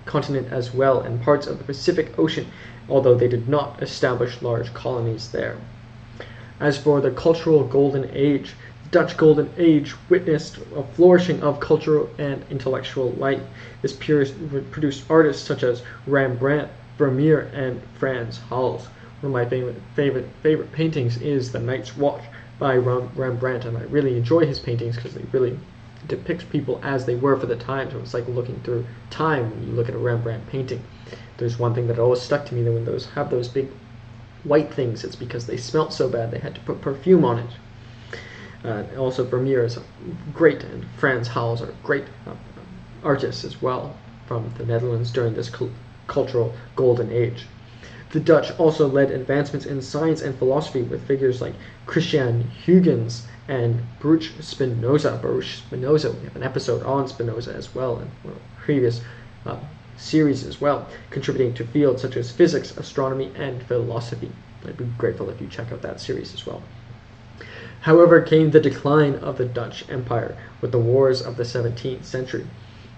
continent as well, and parts of the Pacific Ocean, although they did not establish large colonies there. As for the cultural golden age, the Dutch golden age witnessed a flourishing of cultural and intellectual life. This produced artists such as Rembrandt, Vermeer, and Frans Hals. One of my favorite paintings is The Night's Watch by Rembrandt, and I really enjoy his paintings because they really depict people as they were for the time. So it's like looking through time when you look at a Rembrandt painting. There's one thing that always stuck to me, that when those have those big white things, it's because they smelt so bad they had to put perfume on it. Also, Vermeer is great, and Frans Hals are great artists as well from the Netherlands during this cultural golden age. The Dutch also led advancements in science and philosophy with figures like Christian Huygens and Baruch Spinoza. We have an episode on Spinoza as well in one of the previous series as well, contributing to fields such as physics, astronomy, and philosophy. I'd be grateful if you check out that series as well. However, came the decline of the Dutch Empire with the wars of the 17th century.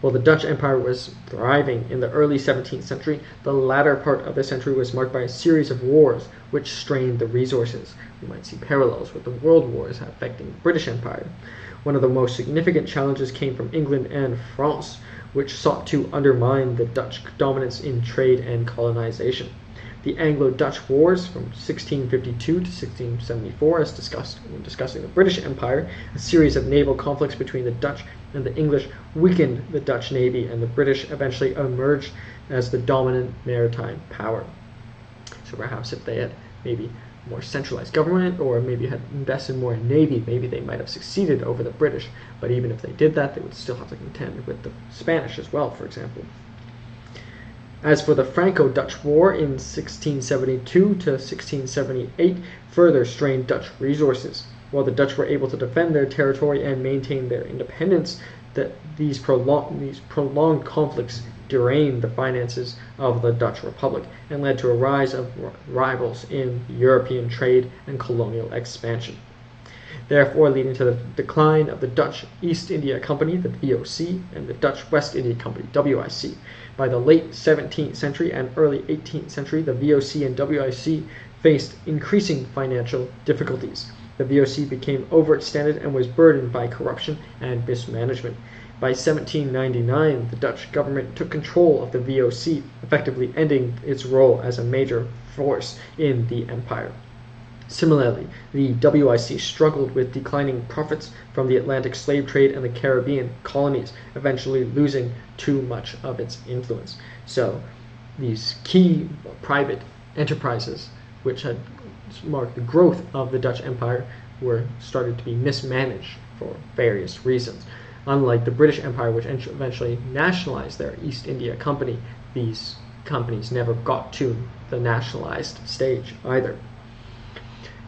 While the Dutch Empire was thriving in the early 17th century, the latter part of the century was marked by a series of wars which strained the resources. We might see parallels with the world wars affecting the British Empire. One of the most significant challenges came from England and France, which sought to undermine the Dutch dominance in trade and colonization. The Anglo-Dutch Wars from 1652 to 1674, as discussed when discussing the British Empire, a series of naval conflicts between the Dutch and the English weakened the Dutch Navy, and the British eventually emerged as the dominant maritime power. So perhaps if they had maybe more centralized government, or maybe had invested more in navy, maybe they might have succeeded over the British. But even if they did that, they would still have to contend with the Spanish as well, for example. As for the Franco-Dutch War in 1672 to 1678, further strained Dutch resources. While the Dutch were able to defend their territory and maintain their independence, these prolonged conflicts drained the finances of the Dutch Republic and led to a rise of rivals in European trade and colonial expansion, therefore leading to the decline of the Dutch East India Company, the VOC, and the Dutch West India Company, WIC. By the late 17th century and early 18th century, the VOC and WIC faced increasing financial difficulties. The VOC became overextended and was burdened by corruption and mismanagement. By 1799, the Dutch government took control of the VOC, effectively ending its role as a major force in the empire. Similarly, the WIC struggled with declining profits from the Atlantic slave trade and the Caribbean colonies, eventually losing too much of its influence. So these key private enterprises, which had marked the growth of the Dutch Empire, were started to be mismanaged for various reasons. Unlike the British Empire, which eventually nationalized their East India Company, these companies never got to the nationalized stage either.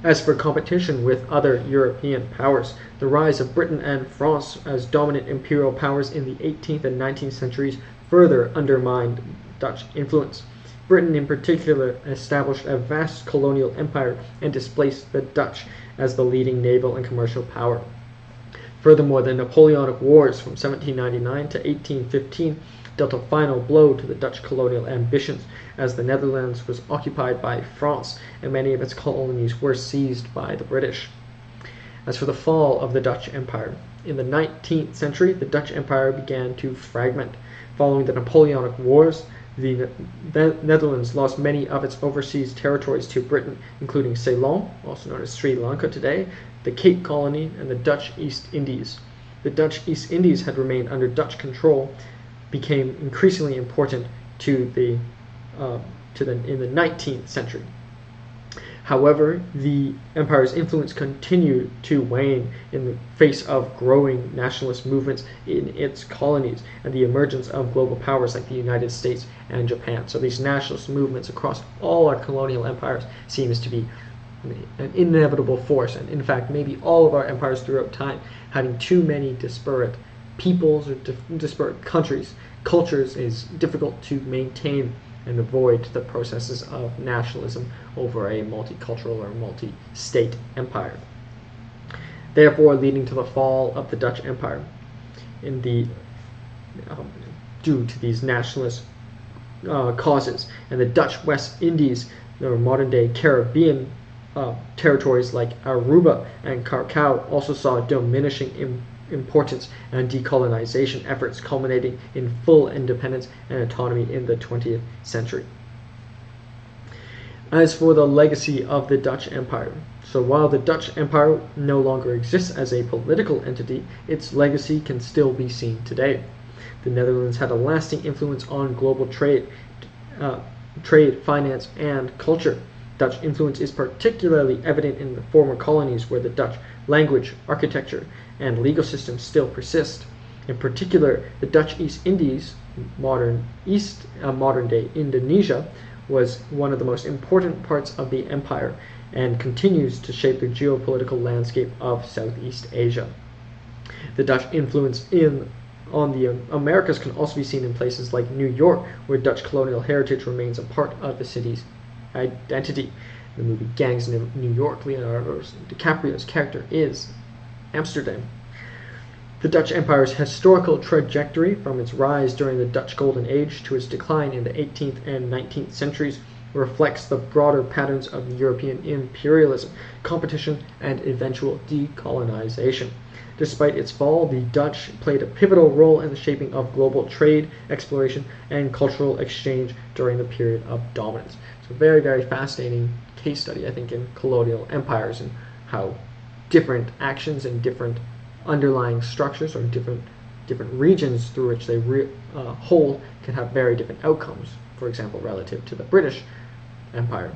As for competition with other European powers, the rise of Britain and France as dominant imperial powers in the 18th and 19th centuries further undermined Dutch influence. Britain in particular established a vast colonial empire and displaced the Dutch as the leading naval and commercial power. Furthermore, the Napoleonic Wars from 1799 to 1815 dealt a final blow to the Dutch colonial ambitions, as the Netherlands was occupied by France and many of its colonies were seized by the British. As for the fall of the Dutch Empire, in the 19th century, the Dutch Empire began to fragment. Following the Napoleonic Wars, the Netherlands lost many of its overseas territories to Britain, including Ceylon, also known as Sri Lanka today, the Cape Colony, and the Dutch East Indies. The Dutch East Indies had remained under Dutch control, became increasingly important in the 19th century. However, the empire's influence continued to wane in the face of growing nationalist movements in its colonies and the emergence of global powers like the United States and Japan. So these nationalist movements across all our colonial empires seems to be an inevitable force, and in fact maybe all of our empires throughout time, having too many disparate peoples or disparate countries, cultures, is difficult to maintain and avoid the processes of nationalism over a multicultural or multi-state empire, therefore leading to the fall of the Dutch Empire due to these nationalist causes. And the Dutch West Indies, or modern-day Caribbean territories like Aruba and Curaçao, also saw diminishing importance and decolonization efforts, culminating in full independence and autonomy in the 20th century. As for the legacy of the Dutch Empire, so while the Dutch Empire no longer exists as a political entity, its legacy can still be seen today. The Netherlands had a lasting influence on global trade, finance, and culture. Dutch influence is particularly evident in the former colonies, where the Dutch language, architecture, and legal systems still persist. In particular, the Dutch East Indies, modern-day Indonesia, was one of the most important parts of the empire and continues to shape the geopolitical landscape of Southeast Asia. The Dutch influence on the Americas can also be seen in places like New York, where Dutch colonial heritage remains a part of the city's identity. The movie Gangs in New York, Leonardo DiCaprio's character is Amsterdam. The Dutch Empire's historical trajectory, from its rise during the Dutch Golden Age to its decline in the 18th and 19th centuries, reflects the broader patterns of European imperialism, competition, and eventual decolonization. Despite its fall, the Dutch played a pivotal role in the shaping of global trade, exploration, and cultural exchange during the period of dominance. So very, very fascinating case study, I think, in colonial empires and how different actions and different underlying structures or different regions through which they hold can have very different outcomes, for example, relative to the British Empire.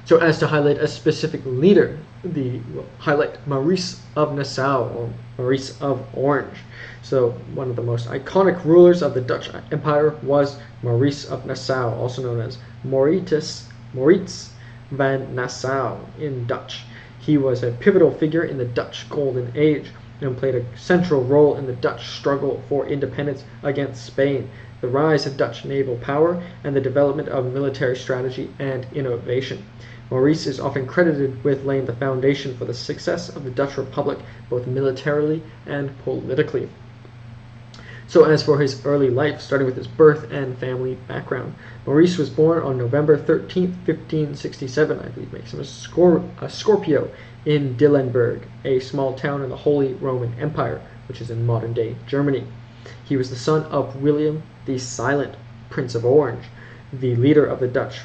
So as to highlight a specific leader, we'll highlight Maurice of Nassau, or Maurice of Orange. So one of the most iconic rulers of the Dutch Empire was Maurice of Nassau, also known as Moritz van Nassau in Dutch. He was a pivotal figure in the Dutch Golden Age and played a central role in the Dutch struggle for independence against Spain, the rise of Dutch naval power, and the development of military strategy and innovation. Maurice is often credited with laying the foundation for the success of the Dutch Republic, both militarily and politically. So as for his early life, starting with his birth and family background, Maurice was born on November 13, 1567, I believe makes him a Scorpio, in Dillenburg, a small town in the Holy Roman Empire, which is in modern-day Germany. He was the son of William the Silent, Prince of Orange, the leader of the Dutch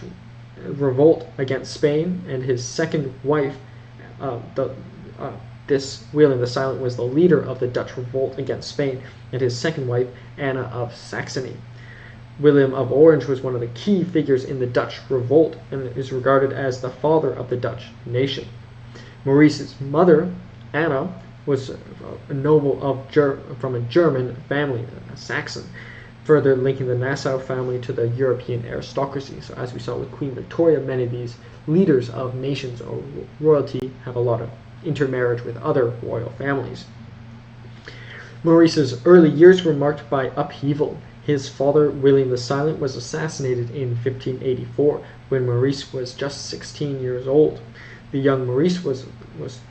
revolt against Spain, and his second wife, this William the Silent was the leader of the Dutch revolt against Spain, and his second wife, Anna of Saxony. William of Orange was one of the key figures in the Dutch revolt and is regarded as the father of the Dutch nation. Maurice's mother, Anna, was a noble from a German family, a Saxon, further linking the Nassau family to the European aristocracy. So as we saw with Queen Victoria, many of these leaders of nations or royalty have a lot of intermarriage with other royal families. Maurice's early years were marked by upheaval. His father, William the Silent, was assassinated in 1584 when Maurice was just 16 years old. The young Maurice was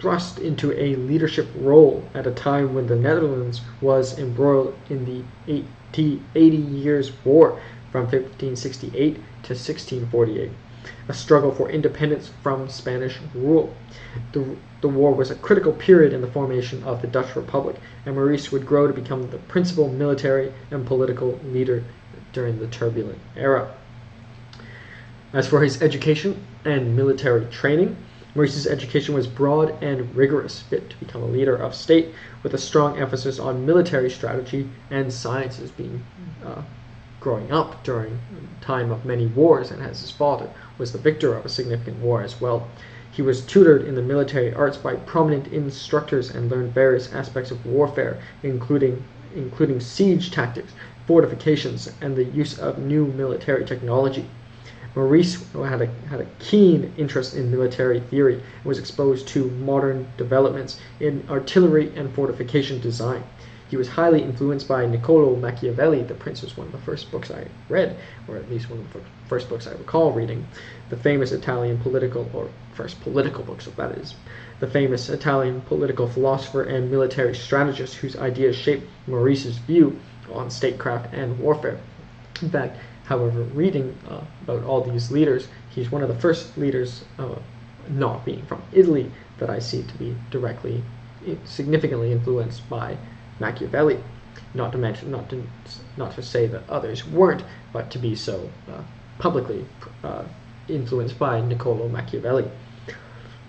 thrust into a leadership role at a time when the Netherlands was embroiled in the 80 Years' War from 1568 to 1648, a struggle for independence from Spanish rule. The war was a critical period in the formation of the Dutch Republic, and Maurice would grow to become the principal military and political leader during the turbulent era. As for his education and military training, Maurice's education was broad and rigorous, fit to become a leader of state, with a strong emphasis on military strategy and sciences, being growing up during a time of many wars, and as his father was the victor of a significant war as well. He was tutored in the military arts by prominent instructors and learned various aspects of warfare, including siege tactics, fortifications, and the use of new military technology. Maurice had a keen interest in military theory and was exposed to modern developments in artillery and fortification design. He was highly influenced by Niccolò Machiavelli. The Prince was one of the first books I read, or at least one of the first books I recall reading. The famous Italian first political books, so that is. The famous Italian political philosopher and military strategist whose ideas shaped Maurice's view on statecraft and warfare. In fact, however, reading about all these leaders, he's one of the first leaders, not being from Italy, that I see to be significantly influenced by Machiavelli. Not to say that others weren't, but to be so publicly influenced by Niccolò Machiavelli.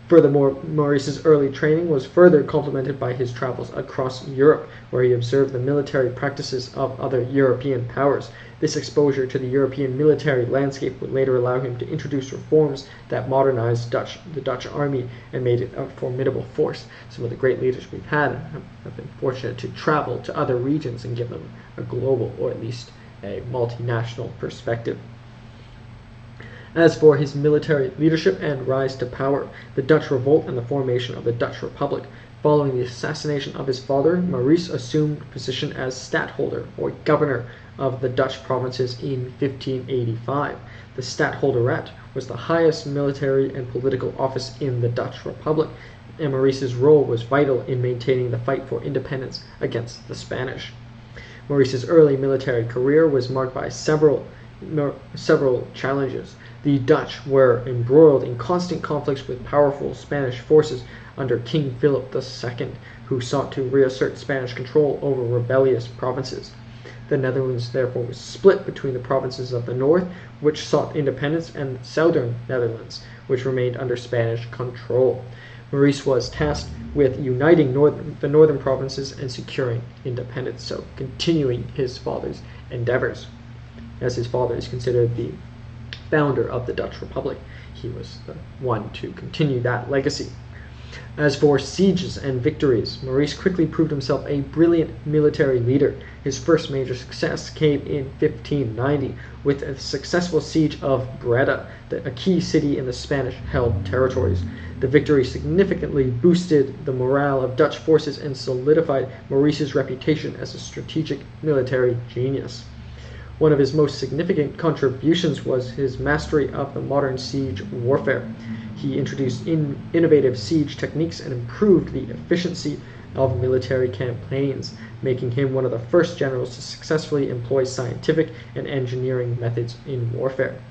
Furthermore, Maurice's early training was further complemented by his travels across Europe, where he observed the military practices of other European powers. This exposure to the European military landscape would later allow him to introduce reforms that modernized the Dutch army and made it a formidable force. Some of the great leaders we've had have been fortunate to travel to other regions and give them a global, or at least a multinational perspective. As for his military leadership and rise to power, the Dutch revolt and the formation of the Dutch Republic. Following the assassination of his father, Maurice assumed position as stadtholder, or governor, of the Dutch provinces in 1585. The stadtholderate was the highest military and political office in the Dutch Republic, and Maurice's role was vital in maintaining the fight for independence against the Spanish. Maurice's early military career was marked by several challenges. The Dutch were embroiled in constant conflicts with powerful Spanish forces under King Philip II, who sought to reassert Spanish control over rebellious provinces. The Netherlands therefore was split between the provinces of the north, which sought independence, and the southern Netherlands, which remained under Spanish control. Maurice was tasked with uniting the northern provinces and securing independence, so continuing his father's endeavors. As his father is considered the founder of the Dutch Republic, he was the one to continue that legacy. As for sieges and victories, Maurice quickly proved himself a brilliant military leader. His first major success came in 1590 with a successful siege of Breda, a key city in the Spanish-held territories. The victory significantly boosted the morale of Dutch forces and solidified Maurice's reputation as a strategic military genius. One of his most significant contributions was his mastery of the modern siege warfare. He introduced innovative siege techniques and improved the efficiency of military campaigns, making him one of the first generals to successfully employ scientific and engineering methods in warfare.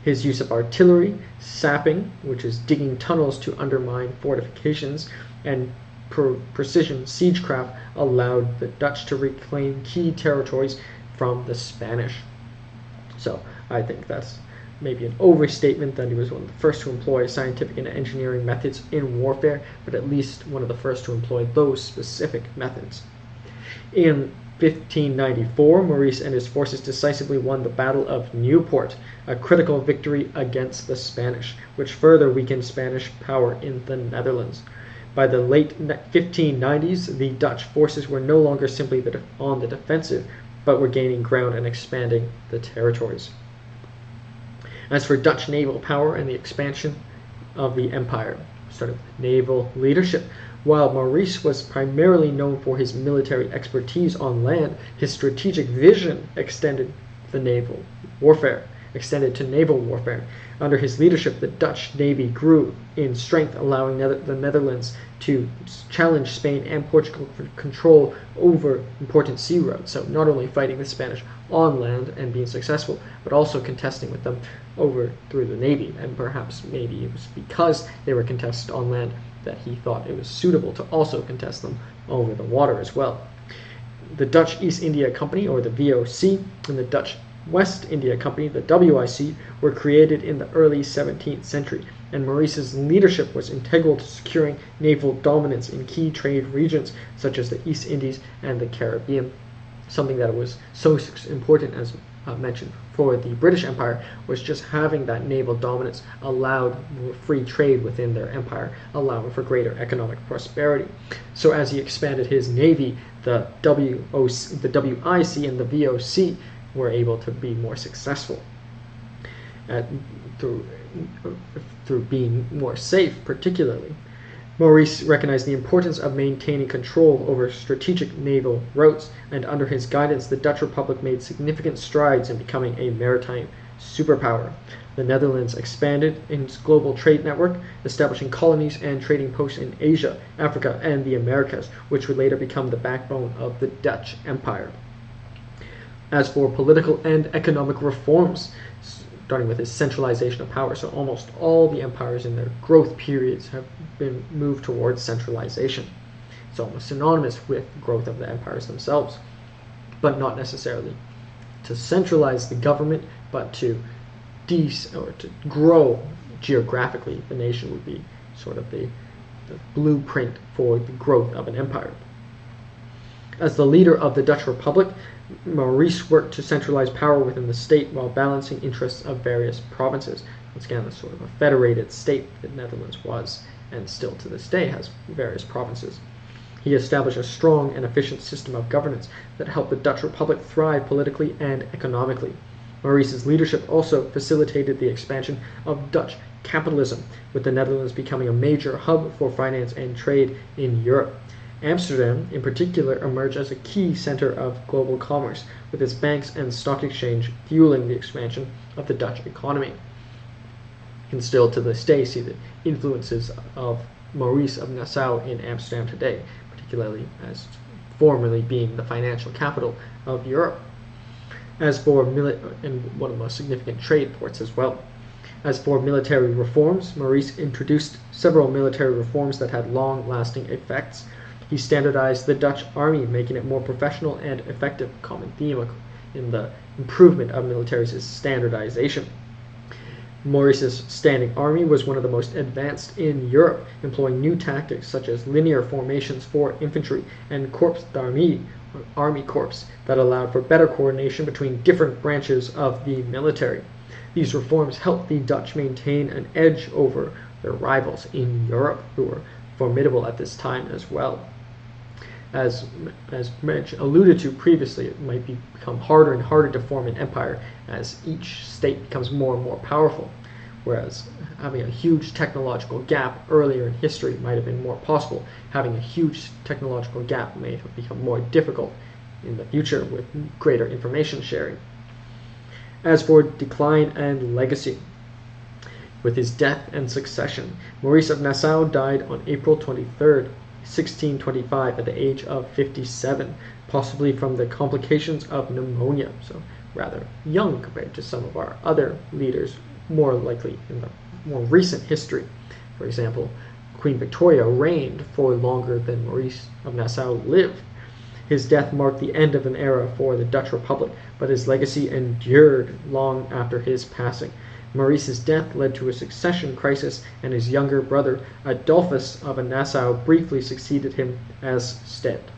His use of artillery, sapping, which is digging tunnels to undermine fortifications, and precision siegecraft allowed the Dutch to reclaim key territories from the Spanish. So I think that's maybe an overstatement that he was one of the first to employ scientific and engineering methods in warfare, but at least one of the first to employ those specific methods. In 1594, Maurice and his forces decisively won the Battle of Nieuwpoort, a critical victory against the Spanish, which further weakened Spanish power in the Netherlands. By the late 1590s, the Dutch forces were no longer simply on the defensive, but were gaining ground and expanding the territories. As for Dutch naval power and the expansion of the empire, started with naval leadership. While Maurice was primarily known for his military expertise on land, his strategic vision extended to naval warfare. Under his leadership, the Dutch navy grew in strength, allowing the Netherlands to challenge Spain and Portugal for control over important sea routes. So not only fighting the Spanish on land and being successful, but also contesting with them over through the navy. And perhaps maybe it was because they were contested on land that he thought it was suitable to also contest them over the water as well. The Dutch East India Company, or the VOC, and the Dutch West India Company, the WIC, were created in the early 17th century, and Maurice's leadership was integral to securing naval dominance in key trade regions such as the East Indies and the Caribbean. Something that was so important, as mentioned, for the British Empire was just having that naval dominance allowed free trade within their empire, allowing for greater economic prosperity. So as he expanded his navy, the WIC and the VOC were able to be more successful through being more safe, particularly. Maurice recognized the importance of maintaining control over strategic naval routes, and under his guidance, the Dutch Republic made significant strides in becoming a maritime superpower. The Netherlands expanded its global trade network, establishing colonies and trading posts in Asia, Africa, and the Americas, which would later become the backbone of the Dutch Empire. As for political and economic reforms, starting with his centralization of power, so almost all the empires in their growth periods have been moved towards centralization. It's almost synonymous with growth of the empires themselves, but not necessarily to centralize the government, but to grow geographically. The nation would be sort of the blueprint for the growth of an empire. As the leader of the Dutch Republic, Maurice worked to centralize power within the state while balancing interests of various provinces. Once again, that's sort of a federated state that the Netherlands was, and still to this day has various provinces. He established a strong and efficient system of governance that helped the Dutch Republic thrive politically and economically. Maurice's leadership also facilitated the expansion of Dutch capitalism, with the Netherlands becoming a major hub for finance and trade in Europe. Amsterdam, in particular, emerged as a key center of global commerce, with its banks and stock exchange fueling the expansion of the Dutch economy. You can still to this day see the influences of Maurice of Nassau in Amsterdam today, particularly as formerly being the financial capital of Europe, and one of the most significant trade ports as well. As for military reforms, Maurice introduced several military reforms that had long-lasting effects. He standardized the Dutch army, making it more professional and effective. A common theme in the improvement of militaries is standardization. Maurice's standing army was one of the most advanced in Europe, employing new tactics such as linear formations for infantry and corps d'armée, or army corps, that allowed for better coordination between different branches of the military. These reforms helped the Dutch maintain an edge over their rivals in Europe, who were formidable at this time as well. As alluded to previously, it might become harder and harder to form an empire as each state becomes more and more powerful, whereas having a huge technological gap earlier in history might have been more possible. Having a huge technological gap may have become more difficult in the future with greater information sharing. As for decline and legacy, with his death and succession, Maurice of Nassau died on April 23rd, 1625 at the age of 57, possibly from the complications of pneumonia, so rather young compared to some of our other leaders, more likely in the more recent history. For example, Queen Victoria reigned for longer than Maurice of Nassau lived. His death marked the end of an era for the Dutch Republic, but his legacy endured long after his passing. Maurice's death led to a succession crisis, and his younger brother, Adolphus of Nassau, briefly succeeded him as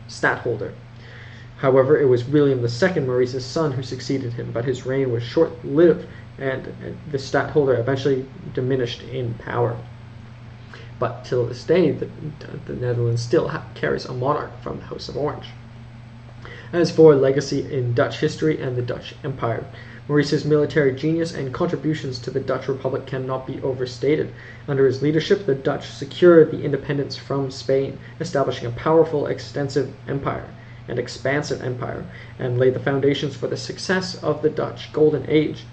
stadtholder. However, it was William II, Maurice's son, who succeeded him, but his reign was short-lived, and the stadtholder eventually diminished in power. But till this day, the Netherlands still carries a monarch from the House of Orange. As for legacy in Dutch history and the Dutch Empire, Maurice's military genius and contributions to the Dutch Republic cannot be overstated. Under his leadership, the Dutch secured the independence from Spain, establishing a powerful, expansive empire, and laid the foundations for the success of the Dutch Golden Age.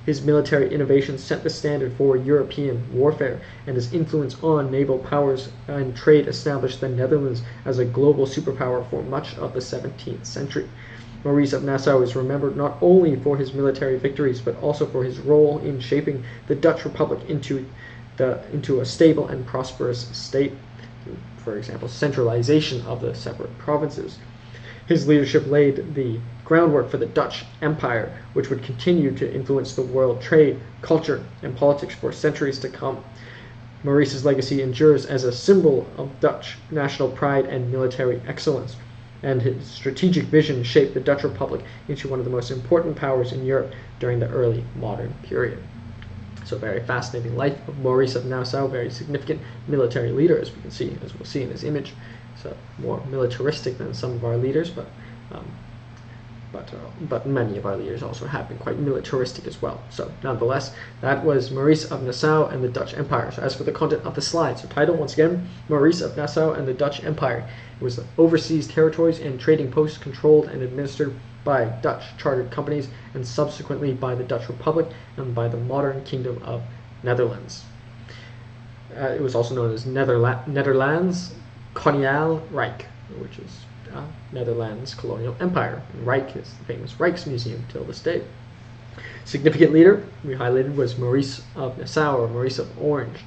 His military innovations set the standard for European warfare, and his influence on naval powers and trade established the Netherlands as a global superpower for much of the 17th century. Maurice of Nassau is remembered not only for his military victories, but also for his role in shaping the Dutch Republic into a stable and prosperous state, for example, centralization of the separate provinces. His leadership laid the groundwork for the Dutch Empire, which would continue to influence the world trade, culture, and politics for centuries to come. Maurice's legacy endures as a symbol of Dutch national pride and military excellence, and his strategic vision shaped the Dutch Republic into one of the most important powers in Europe during the early modern period. So very fascinating life of Maurice of Nassau, very significant military leader, as we can see, as we'll see in his image. So more militaristic than some of our leaders, but many of our leaders also have been quite militaristic as well. So nonetheless, that was Maurice of Nassau and the Dutch Empire. So as for the content of the slide, so title once again, Maurice of Nassau and the Dutch Empire. It was the overseas territories and trading posts controlled and administered by Dutch chartered companies, and subsequently by the Dutch Republic and by the modern Kingdom of Netherlands. It was also known as Nederlands Kolonial Rijk, which is Netherlands Colonial Empire. And Rijk is the famous Rijksmuseum till this day. Significant leader we highlighted was Maurice of Nassau, or Maurice of Orange.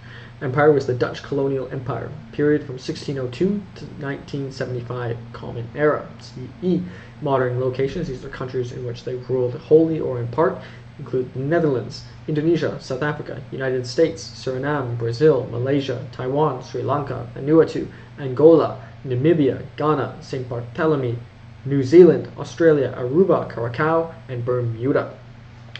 Empire was the Dutch Colonial Empire, period from 1602 to 1975, Common Era, CE. Modern locations, these are countries in which they ruled wholly or in part, include the Netherlands, Indonesia, South Africa, United States, Suriname, Brazil, Malaysia, Taiwan, Sri Lanka, Vanuatu, Angola, Namibia, Ghana, St. Barthélemy, New Zealand, Australia, Aruba, Curacao, and Bermuda.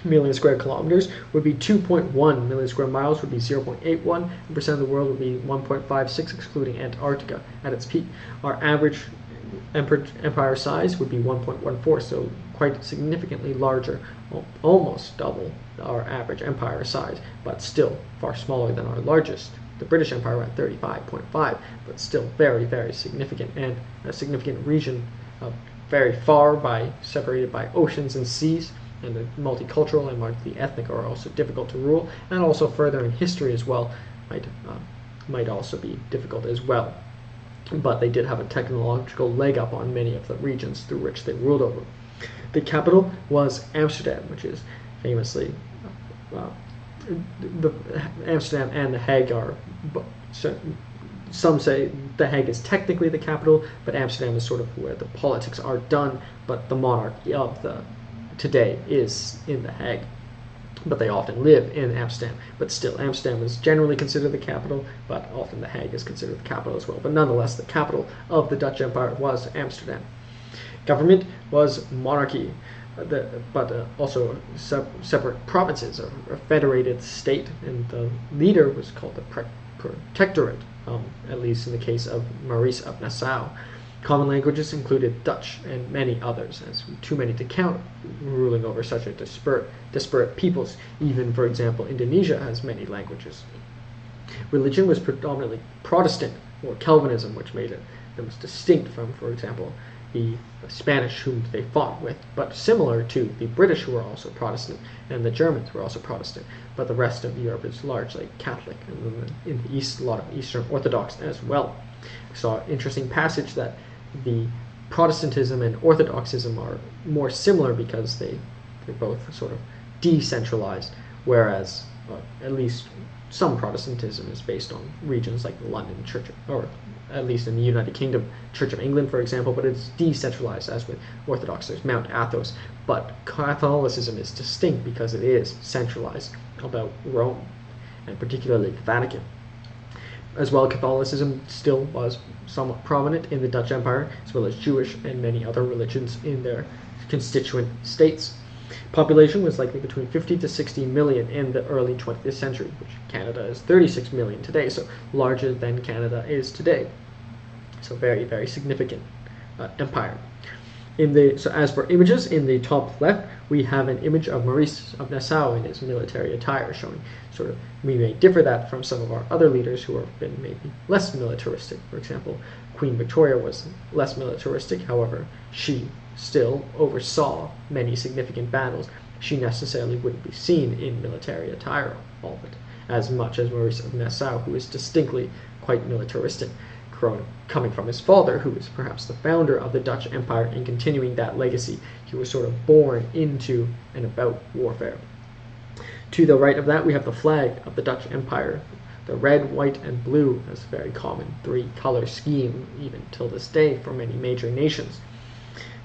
Million square kilometers would be 2.1, million square miles would be 0.81, and percent of the world would be 1.56, excluding Antarctica at its peak. Our average empire size would be 1.14, so quite significantly larger, almost double our average empire size, but still far smaller than our largest, the British Empire, at 35.5, but still very, very significant, and a significant region very far separated by oceans and seas, and the multicultural and multi-ethnic are also difficult to rule, and also further in history as well might also be difficult as well. But they did have a technological leg up on many of the regions through which they ruled over. The capital was Amsterdam, which is famously Amsterdam and The Hague are. Some say The Hague is technically the capital, but Amsterdam is sort of where the politics are done. But the monarchy of today is in The Hague. But they often live in Amsterdam. But still, Amsterdam is generally considered the capital, but often The Hague is considered the capital as well. But nonetheless, the capital of the Dutch Empire was Amsterdam. Government was monarchy. also separate provinces, a federated state, and the leader was called the protectorate, at least in the case of Maurice of Nassau. Common languages included Dutch and many others, as too many to count, ruling over such a disparate peoples. Even, for example, Indonesia has many languages. Religion was predominantly Protestant, or Calvinism, which made it the most distinct from, for example, the Spanish whom they fought with, but similar to the British, who were also Protestant, and the Germans were also Protestant, but the rest of Europe is largely Catholic, and in the East, a lot of Eastern Orthodox as well. I saw an interesting passage that the Protestantism and Orthodoxism are more similar because they're both sort of decentralized, whereas at least some Protestantism is based on regions like the London Church, or at least in the United Kingdom, Church of England, for example, but it's decentralized, as with Orthodox. There's Mount Athos, but Catholicism is distinct because it is centralized about Rome, and particularly the Vatican. As well, Catholicism still was somewhat prominent in the Dutch Empire, as well as Jewish and many other religions in their constituent states. Population was likely between 50 to 60 million in the early 20th century, which Canada is 36 million today, so larger than Canada is today. So very, very significant empire. So as for images, in the top left, we have an image of Maurice of Nassau in his military attire, showing sort of, we may differ that from some of our other leaders who have been maybe less militaristic. For example, Queen Victoria was less militaristic, however, she still oversaw many significant battles. She necessarily wouldn't be seen in military attire, all of it, as much as Maurice of Nassau, who is distinctly quite militaristic, coming from his father, who is perhaps the founder of the Dutch Empire, and continuing that legacy. He was sort of born into and about warfare. To the right of that, we have the flag of the Dutch Empire. The red, white, and blue is a very common three-color scheme, even till this day, for many major nations.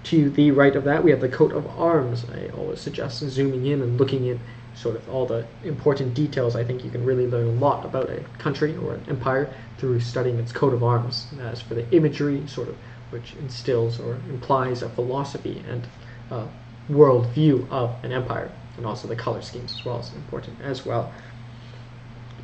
To the right of that, we have the coat of arms. I always suggest zooming in and looking in sort of all the important details. I think you can really learn a lot about a country or an empire through studying its coat of arms. As for the imagery, sort of, which instills or implies a philosophy and world view of an empire, and also the color schemes as well is important as well.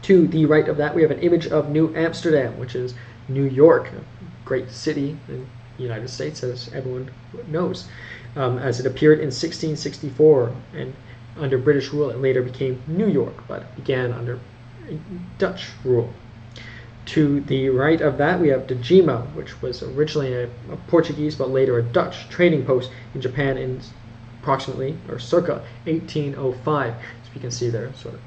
To the right of that, we have an image of New Amsterdam, which is New York, a great city in the United States, as everyone knows, as it appeared in 1664, and under British rule it later became New York, but began under Dutch rule. To the right of that, we have Dejima, which was originally a Portuguese but later a Dutch trading post in Japan in approximately, or circa, 1805. As you can see there, sort of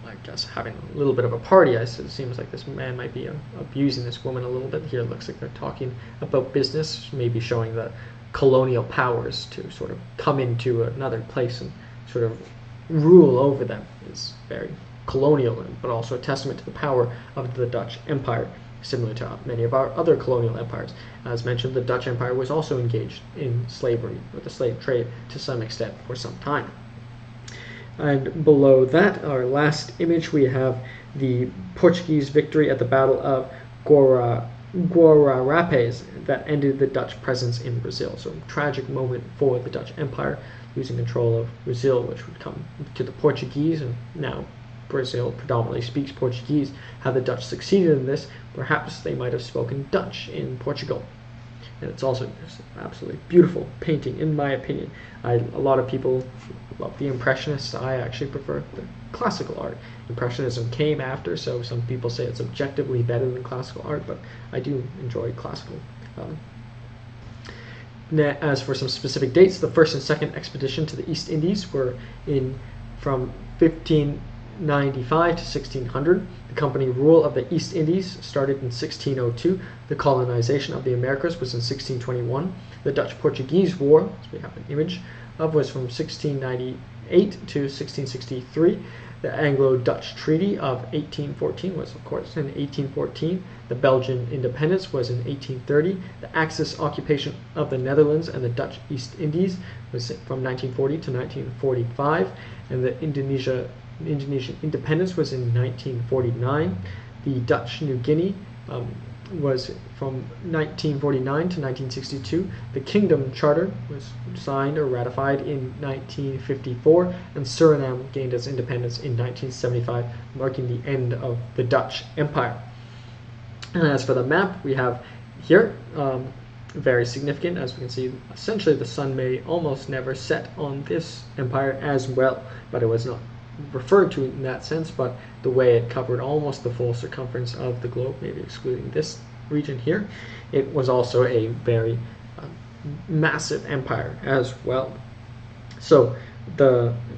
I guess having a little bit of a party. It seems like this man might be abusing this woman a little bit. Here it looks like they're talking about business, maybe showing the colonial powers to sort of come into another place and sort of rule over them. Is very colonial, but also a testament to the power of the Dutch Empire, similar to many of our other colonial empires. As mentioned, the Dutch Empire was also engaged in slavery, or the slave trade, to some extent for some time. And below that, our last image, we have the Portuguese victory at the Battle of Guararapes that ended the Dutch presence in Brazil. So a tragic moment for the Dutch Empire, losing control of Brazil, which would come to the Portuguese, and now Brazil predominantly speaks Portuguese. Had the Dutch succeeded in this, perhaps they might have spoken Dutch in Portugal. And it's also just an absolutely beautiful painting, in my opinion. A lot of people love the Impressionists. I actually prefer the classical art. Impressionism came after, so some people say it's objectively better than classical art, but I do enjoy classical. As for some specific dates, the first and second expedition to the East Indies were from 1595 to 1600. The company rule of the East Indies started in 1602. The colonization of the Americas was in 1621. The Dutch-Portuguese War, as we have an image of, was from 1698 to 1663. The Anglo-Dutch Treaty of 1814 was, of course, in 1814. The Belgian independence was in 1830. The Axis occupation of the Netherlands and the Dutch East Indies was from 1940 to 1945. And the Indonesian independence was in 1949. The Dutch New Guinea was from 1949 to 1962. The Kingdom Charter was signed or ratified in 1954, and Suriname gained its independence in 1975, marking the end of the Dutch Empire. And as for the map, we have here, very significant, as we can see, essentially the sun may almost never set on this empire as well, but it was not referred to in that sense, but the way it covered almost the full circumference of the globe, maybe excluding this region here, it was also a very massive empire as well. So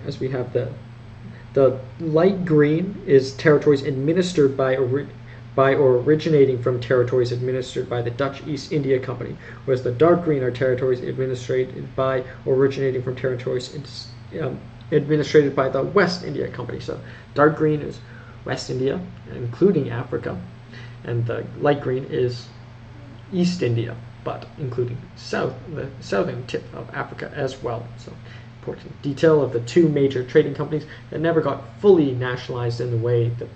as we have the light green is territories administered by or originating from territories administered by the Dutch East India Company, whereas the dark green are territories administered by or originating from territories administrated by the West India Company. So dark green is West India, including Africa, and the light green is East India, but including the southern tip of Africa as well. So important detail of the two major trading companies that never got fully nationalized in the way the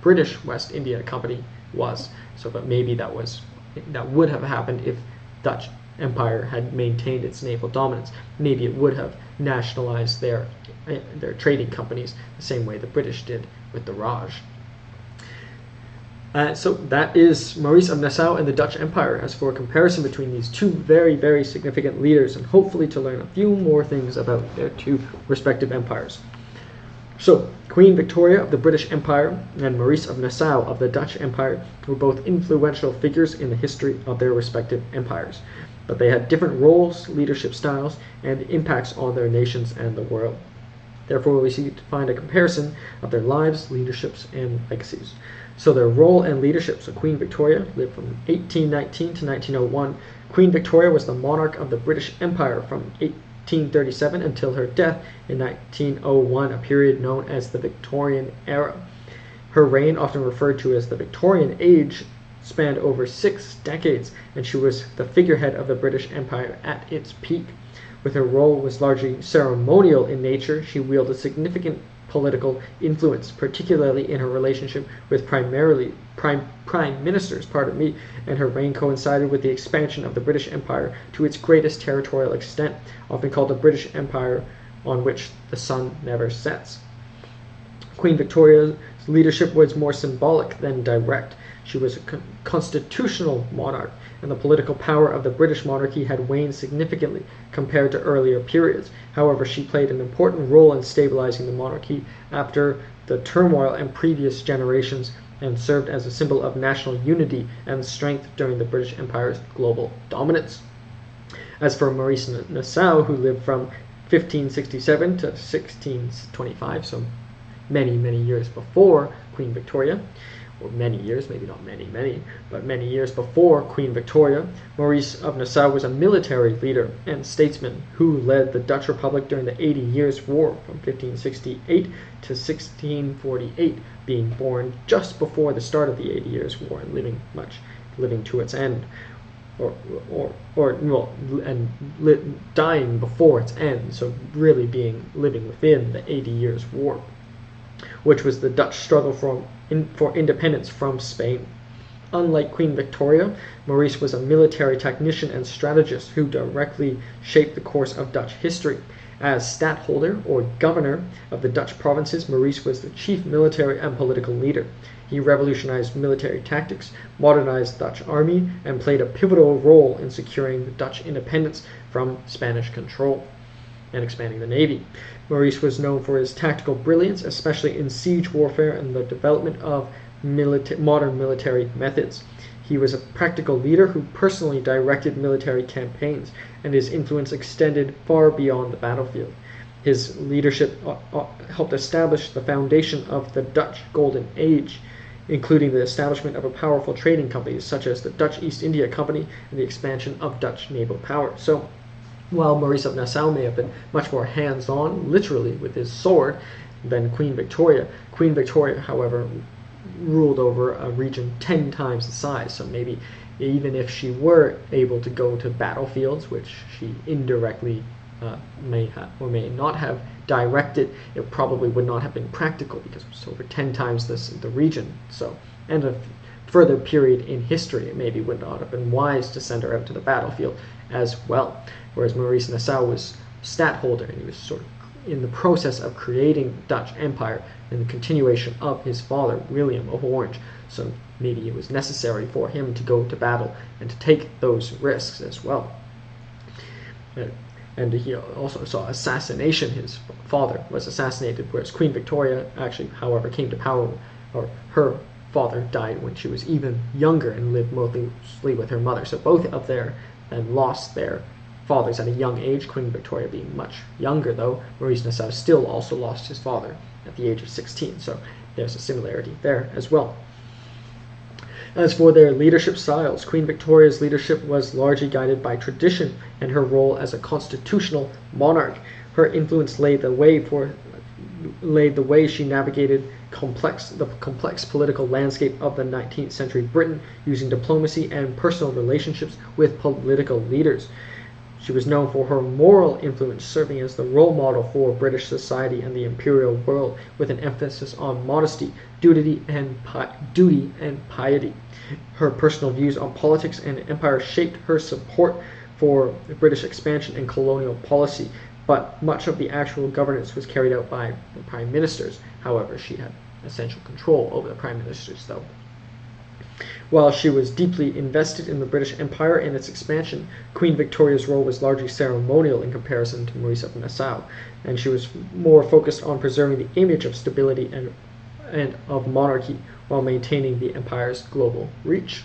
British West India Company was. So, but maybe that would have happened if Dutch Empire had maintained its naval dominance. Maybe it would have nationalized their trading companies the same way the British did with the Raj. So that is Maurice of Nassau and the Dutch Empire, as for a comparison between these two very, very significant leaders, and hopefully to learn a few more things about their two respective empires. So, Queen Victoria of the British Empire and Maurice of Nassau of the Dutch Empire were both influential figures in the history of their respective empires, but they had different roles, leadership styles, and impacts on their nations and the world. Therefore, we seek to find a comparison of their lives, leaderships, and legacies. So their role and leadership. So Queen Victoria lived from 1819 to 1901. Queen Victoria was the monarch of the British Empire from 1837 until her death in 1901, a period known as the Victorian Era. Her reign, often referred to as the Victorian Age, spanned over 6 decades, and she was the figurehead of the British Empire at its peak. With her role was largely ceremonial in nature, she wielded significant political influence, particularly in her relationship with prime ministers, and her reign coincided with the expansion of the British Empire to its greatest territorial extent, often called the British Empire on which the sun never sets. Queen Victoria's leadership was more symbolic than direct. She was a constitutional monarch, and the political power of the British monarchy had waned significantly compared to earlier periods. However, she played an important role in stabilizing the monarchy after the turmoil in previous generations, and served as a symbol of national unity and strength during the British Empire's global dominance. As for Maurice of Nassau, who lived from 1567 to 1625, so many, many years before Queen Victoria, or many years, maybe not many, but many years before Queen Victoria, Maurice of Nassau was a military leader and statesman who led the Dutch Republic during the 80 Years' War from 1568 to 1648, being born just before the start of the 80 Years' War and living to its end, dying before its end, so really living within the 80 Years' War, which was the Dutch struggle for independence from Spain. Unlike Queen Victoria, Maurice was a military technician and strategist who directly shaped the course of Dutch history. As stadtholder, or governor, of the Dutch provinces, Maurice was the chief military and political leader. He revolutionized military tactics, modernized the Dutch army, and played a pivotal role in securing the Dutch independence from Spanish control and expanding the navy. Maurice was known for his tactical brilliance, especially in siege warfare and the development of modern military methods. He was a practical leader who personally directed military campaigns, and his influence extended far beyond the battlefield. His leadership helped establish the foundation of the Dutch Golden Age, including the establishment of a powerful trading companies such as the Dutch East India Company and the expansion of Dutch naval power. So, while Maurice of Nassau may have been much more hands-on, literally, with his sword than Queen Victoria, however, ruled over a region 10 times the size. So maybe even if she were able to go to battlefields, which she indirectly may or may not have directed, it probably would not have been practical because it was over 10 times the region. So, and further period in history, it maybe would not have been wise to send her out to the battlefield as well. Whereas Maurice of Nassau was stadtholder, and he was sort of in the process of creating the Dutch Empire and the continuation of his father, William of Orange. So maybe it was necessary for him to go to battle and to take those risks as well. And he also saw assassination. His father was assassinated, whereas Queen Victoria actually, however, came to power, or her father died when she was even younger and lived mostly with her mother. So both of them lost their fathers at a young age, Queen Victoria being much younger, though Maurice Nassau still also lost his father at the age of 16. So there's a similarity there as well. As for their leadership styles, Queen Victoria's leadership was largely guided by tradition and her role as a constitutional monarch. Her influence laid the way she navigated the complex political landscape of the 19th century Britain, using diplomacy and personal relationships with political leaders. She was known for her moral influence, serving as the role model for British society and the imperial world, with an emphasis on modesty, duty, and piety. Her personal views on politics and empire shaped her support for British expansion and colonial policy, but much of the actual governance was carried out by the prime ministers. However, she had essential control over the prime ministers, though. While she was deeply invested in the British Empire and its expansion, Queen Victoria's role was largely ceremonial in comparison to Maurice of Nassau, and she was more focused on preserving the image of stability and of monarchy while maintaining the empire's global reach.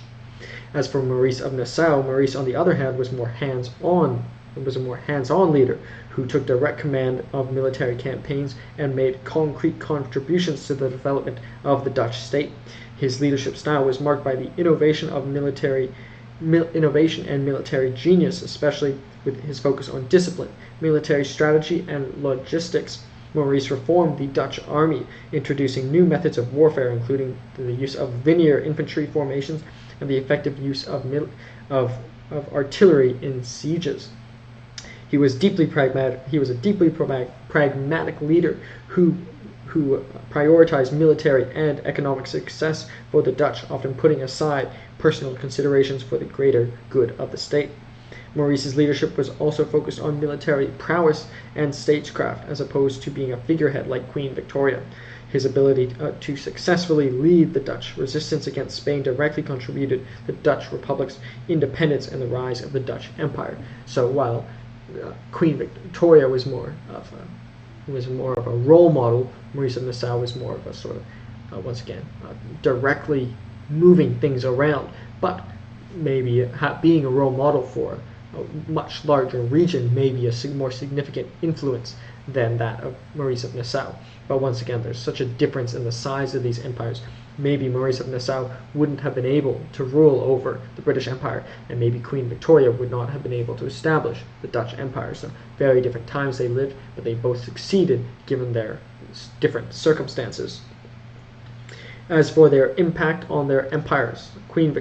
As for Maurice of Nassau, Maurice, on the other hand, was a more hands-on leader who took direct command of military campaigns and made concrete contributions to the development of the Dutch state. His leadership style was marked by the innovation and military genius, especially with his focus on discipline, military strategy, and logistics. Maurice reformed the Dutch army, introducing new methods of warfare, including the use of linear infantry formations and the effective use of artillery in sieges. He was a deeply pragmatic leader who prioritized military and economic success for the Dutch, often putting aside personal considerations for the greater good of the state. Maurice's leadership was also focused on military prowess and statecraft, as opposed to being a figurehead like Queen Victoria. His ability to successfully lead the Dutch resistance against Spain directly contributed to the Dutch Republic's independence and the rise of the Dutch Empire. So while Queen Victoria was more of a role model, Maurice of Nassau was more of a sort of, directly moving things around, but maybe being a role model for a much larger region, maybe a more significant influence than that of Maurice of Nassau. But once again, there's such a difference in the size of these empires. Maybe Maurice of Nassau wouldn't have been able to rule over the British Empire, and maybe Queen Victoria would not have been able to establish the Dutch Empire. So very different times they lived, but they both succeeded given their different circumstances. As for their impact on their empires,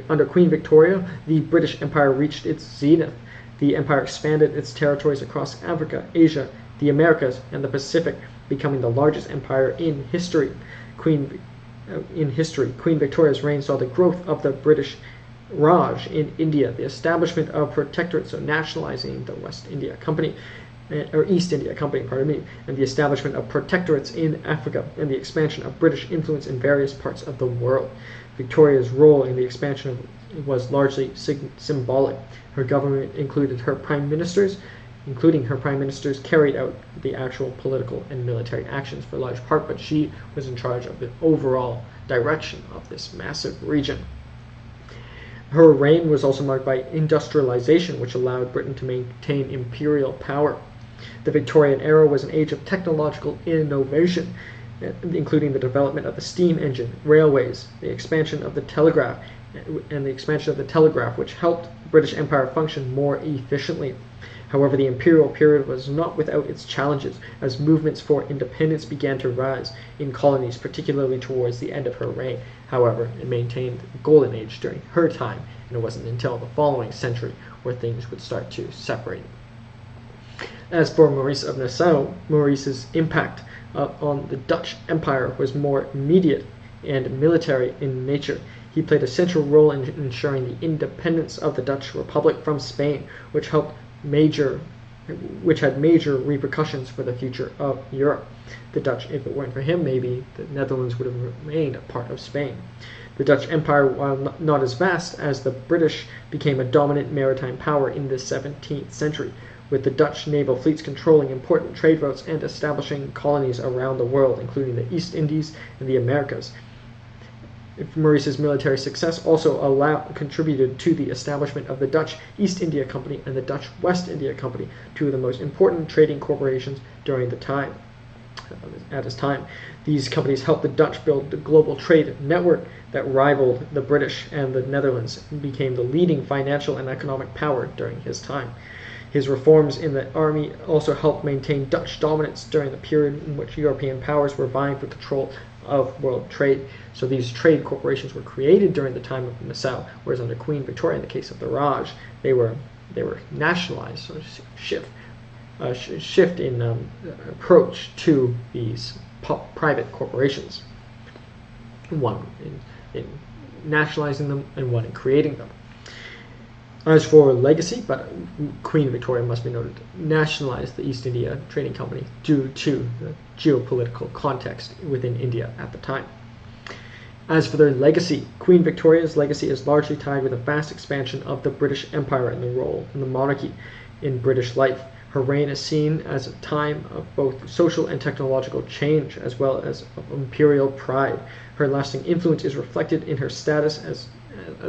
under Queen Victoria, the British Empire reached its zenith. The empire expanded its territories across Africa, Asia, the Americas, and the Pacific, becoming the largest empire in history. Queen Victoria's reign saw the growth of the British Raj in India, the establishment of protectorates, so nationalizing the East India Company, and the establishment of protectorates in Africa, and the expansion of British influence in various parts of the world. Victoria's role in the expansion was largely symbolic. Her government including her prime ministers, carried out the actual political and military actions for a large part, but she was in charge of the overall direction of this massive region. Her reign was also marked by industrialization, which allowed Britain to maintain imperial power. The Victorian era was an age of technological innovation, including the development of the steam engine, railways, the expansion of the telegraph, which helped the British Empire function more efficiently. However, the imperial period was not without its challenges, as movements for independence began to rise in colonies, particularly towards the end of her reign. However, it maintained the golden age during her time, and it wasn't until the following century where things would start to separate. As for Maurice of Nassau, Maurice's impact on the Dutch Empire was more immediate and military in nature. He played a central role in ensuring the independence of the Dutch Republic from Spain, which had major repercussions for the future of Europe. The Dutch, if it weren't for him, maybe the Netherlands would have remained a part of Spain. The Dutch Empire, while not as vast as the British, became a dominant maritime power in the 17th century, with the Dutch naval fleets controlling important trade routes and establishing colonies around the world, including the East Indies and the Americas. Maurice's military success also contributed to the establishment of the Dutch East India Company and the Dutch West India Company, two of the most important trading corporations during the time. At his time, these companies helped the Dutch build the global trade network that rivaled the British and the Netherlands and became the leading financial and economic power during his time. His reforms in the army also helped maintain Dutch dominance during the period in which European powers were vying for control of world trade. So these trade corporations were created during the time of Nassau, whereas under Queen Victoria, in the case of the Raj, they were nationalized, so shift in approach to these private corporations. One in nationalizing them and one in creating them. As for legacy, but Queen Victoria, must be noted, nationalized the East India Trading Company due to the geopolitical context within India at the time. As for their legacy, Queen Victoria's legacy is largely tied with a vast expansion of the British Empire and the role in the monarchy in British life. Her reign is seen as a time of both social and technological change, as well as of imperial pride. Her lasting influence is reflected in her status as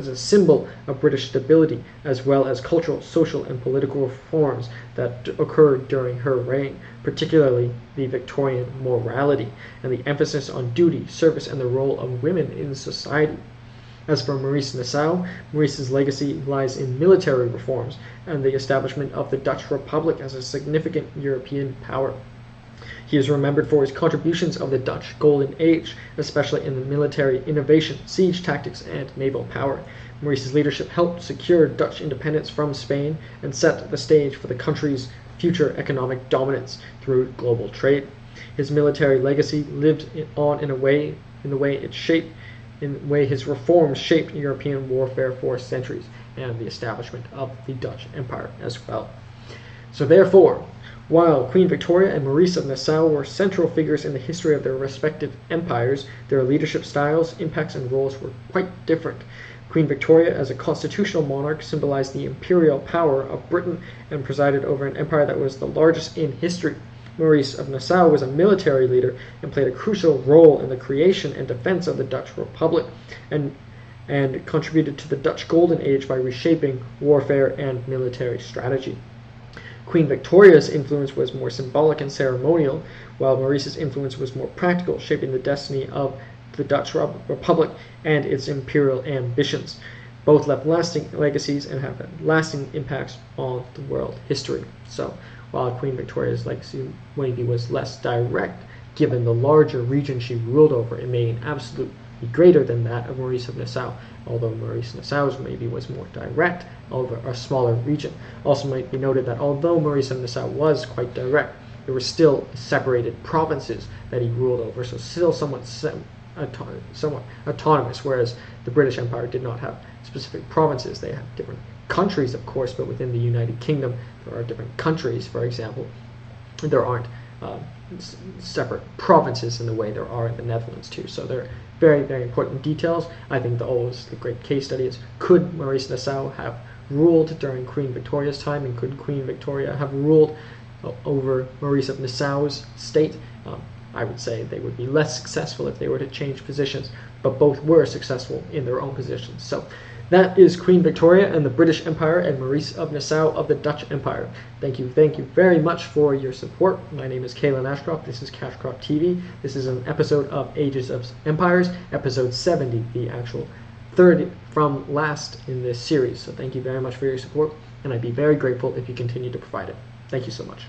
a symbol of British stability, as well as cultural, social, and political reforms that occurred during her reign, particularly the Victorian morality and the emphasis on duty, service, and the role of women in society. As for Maurice Nassau, Maurice's legacy lies in military reforms and the establishment of the Dutch Republic as a significant European power. He is remembered for his contributions of the Dutch Golden Age, especially in the military innovation, siege tactics, and naval power. Maurice's leadership helped secure Dutch independence from Spain and set the stage for the country's future economic dominance through global trade. His military legacy lived on in the way his reforms shaped European warfare for centuries and the establishment of the Dutch Empire as well. So therefore, while Queen Victoria and Maurice of Nassau were central figures in the history of their respective empires, their leadership styles, impacts, and roles were quite different. Queen Victoria, as a constitutional monarch, symbolized the imperial power of Britain and presided over an empire that was the largest in history. Maurice of Nassau was a military leader and played a crucial role in the creation and defense of the Dutch Republic, and contributed to the Dutch Golden Age by reshaping warfare and military strategy. Queen Victoria's influence was more symbolic and ceremonial, while Maurice's influence was more practical, shaping the destiny of the Dutch Republic and its imperial ambitions. Both left lasting legacies and have lasting impacts on the world history. So, while Queen Victoria's legacy maybe was less direct, given the larger region she ruled over, it may absolutely be greater than that of Maurice of Nassau, although Maurice of Nassau's maybe was more direct over a smaller region. Also might be noted that although Maurice of Nassau was quite direct, there were still separated provinces that he ruled over, so still somewhat autonomous, whereas the British Empire did not have specific provinces. They had different countries, of course, but within the United Kingdom there are different countries, for example. There aren't separate provinces in the way there are in the Netherlands too. So they're very, very important details. I think the great case study is, could Maurice Nassau have ruled during Queen Victoria's time, and could Queen Victoria have ruled over Maurice of Nassau's state? I would say they would be less successful if they were to change positions, but both were successful in their own positions. So that is Queen Victoria and the British Empire, and Maurice of Nassau of the Dutch Empire. Thank you very much for your support. My name is Kaylin Ashcroft. This is Cashcroft TV. This is an episode of Ages of Empires, episode 70, the actual third from last in this series. So thank you very much for your support, and I'd be very grateful if you continue to provide it. Thank you so much.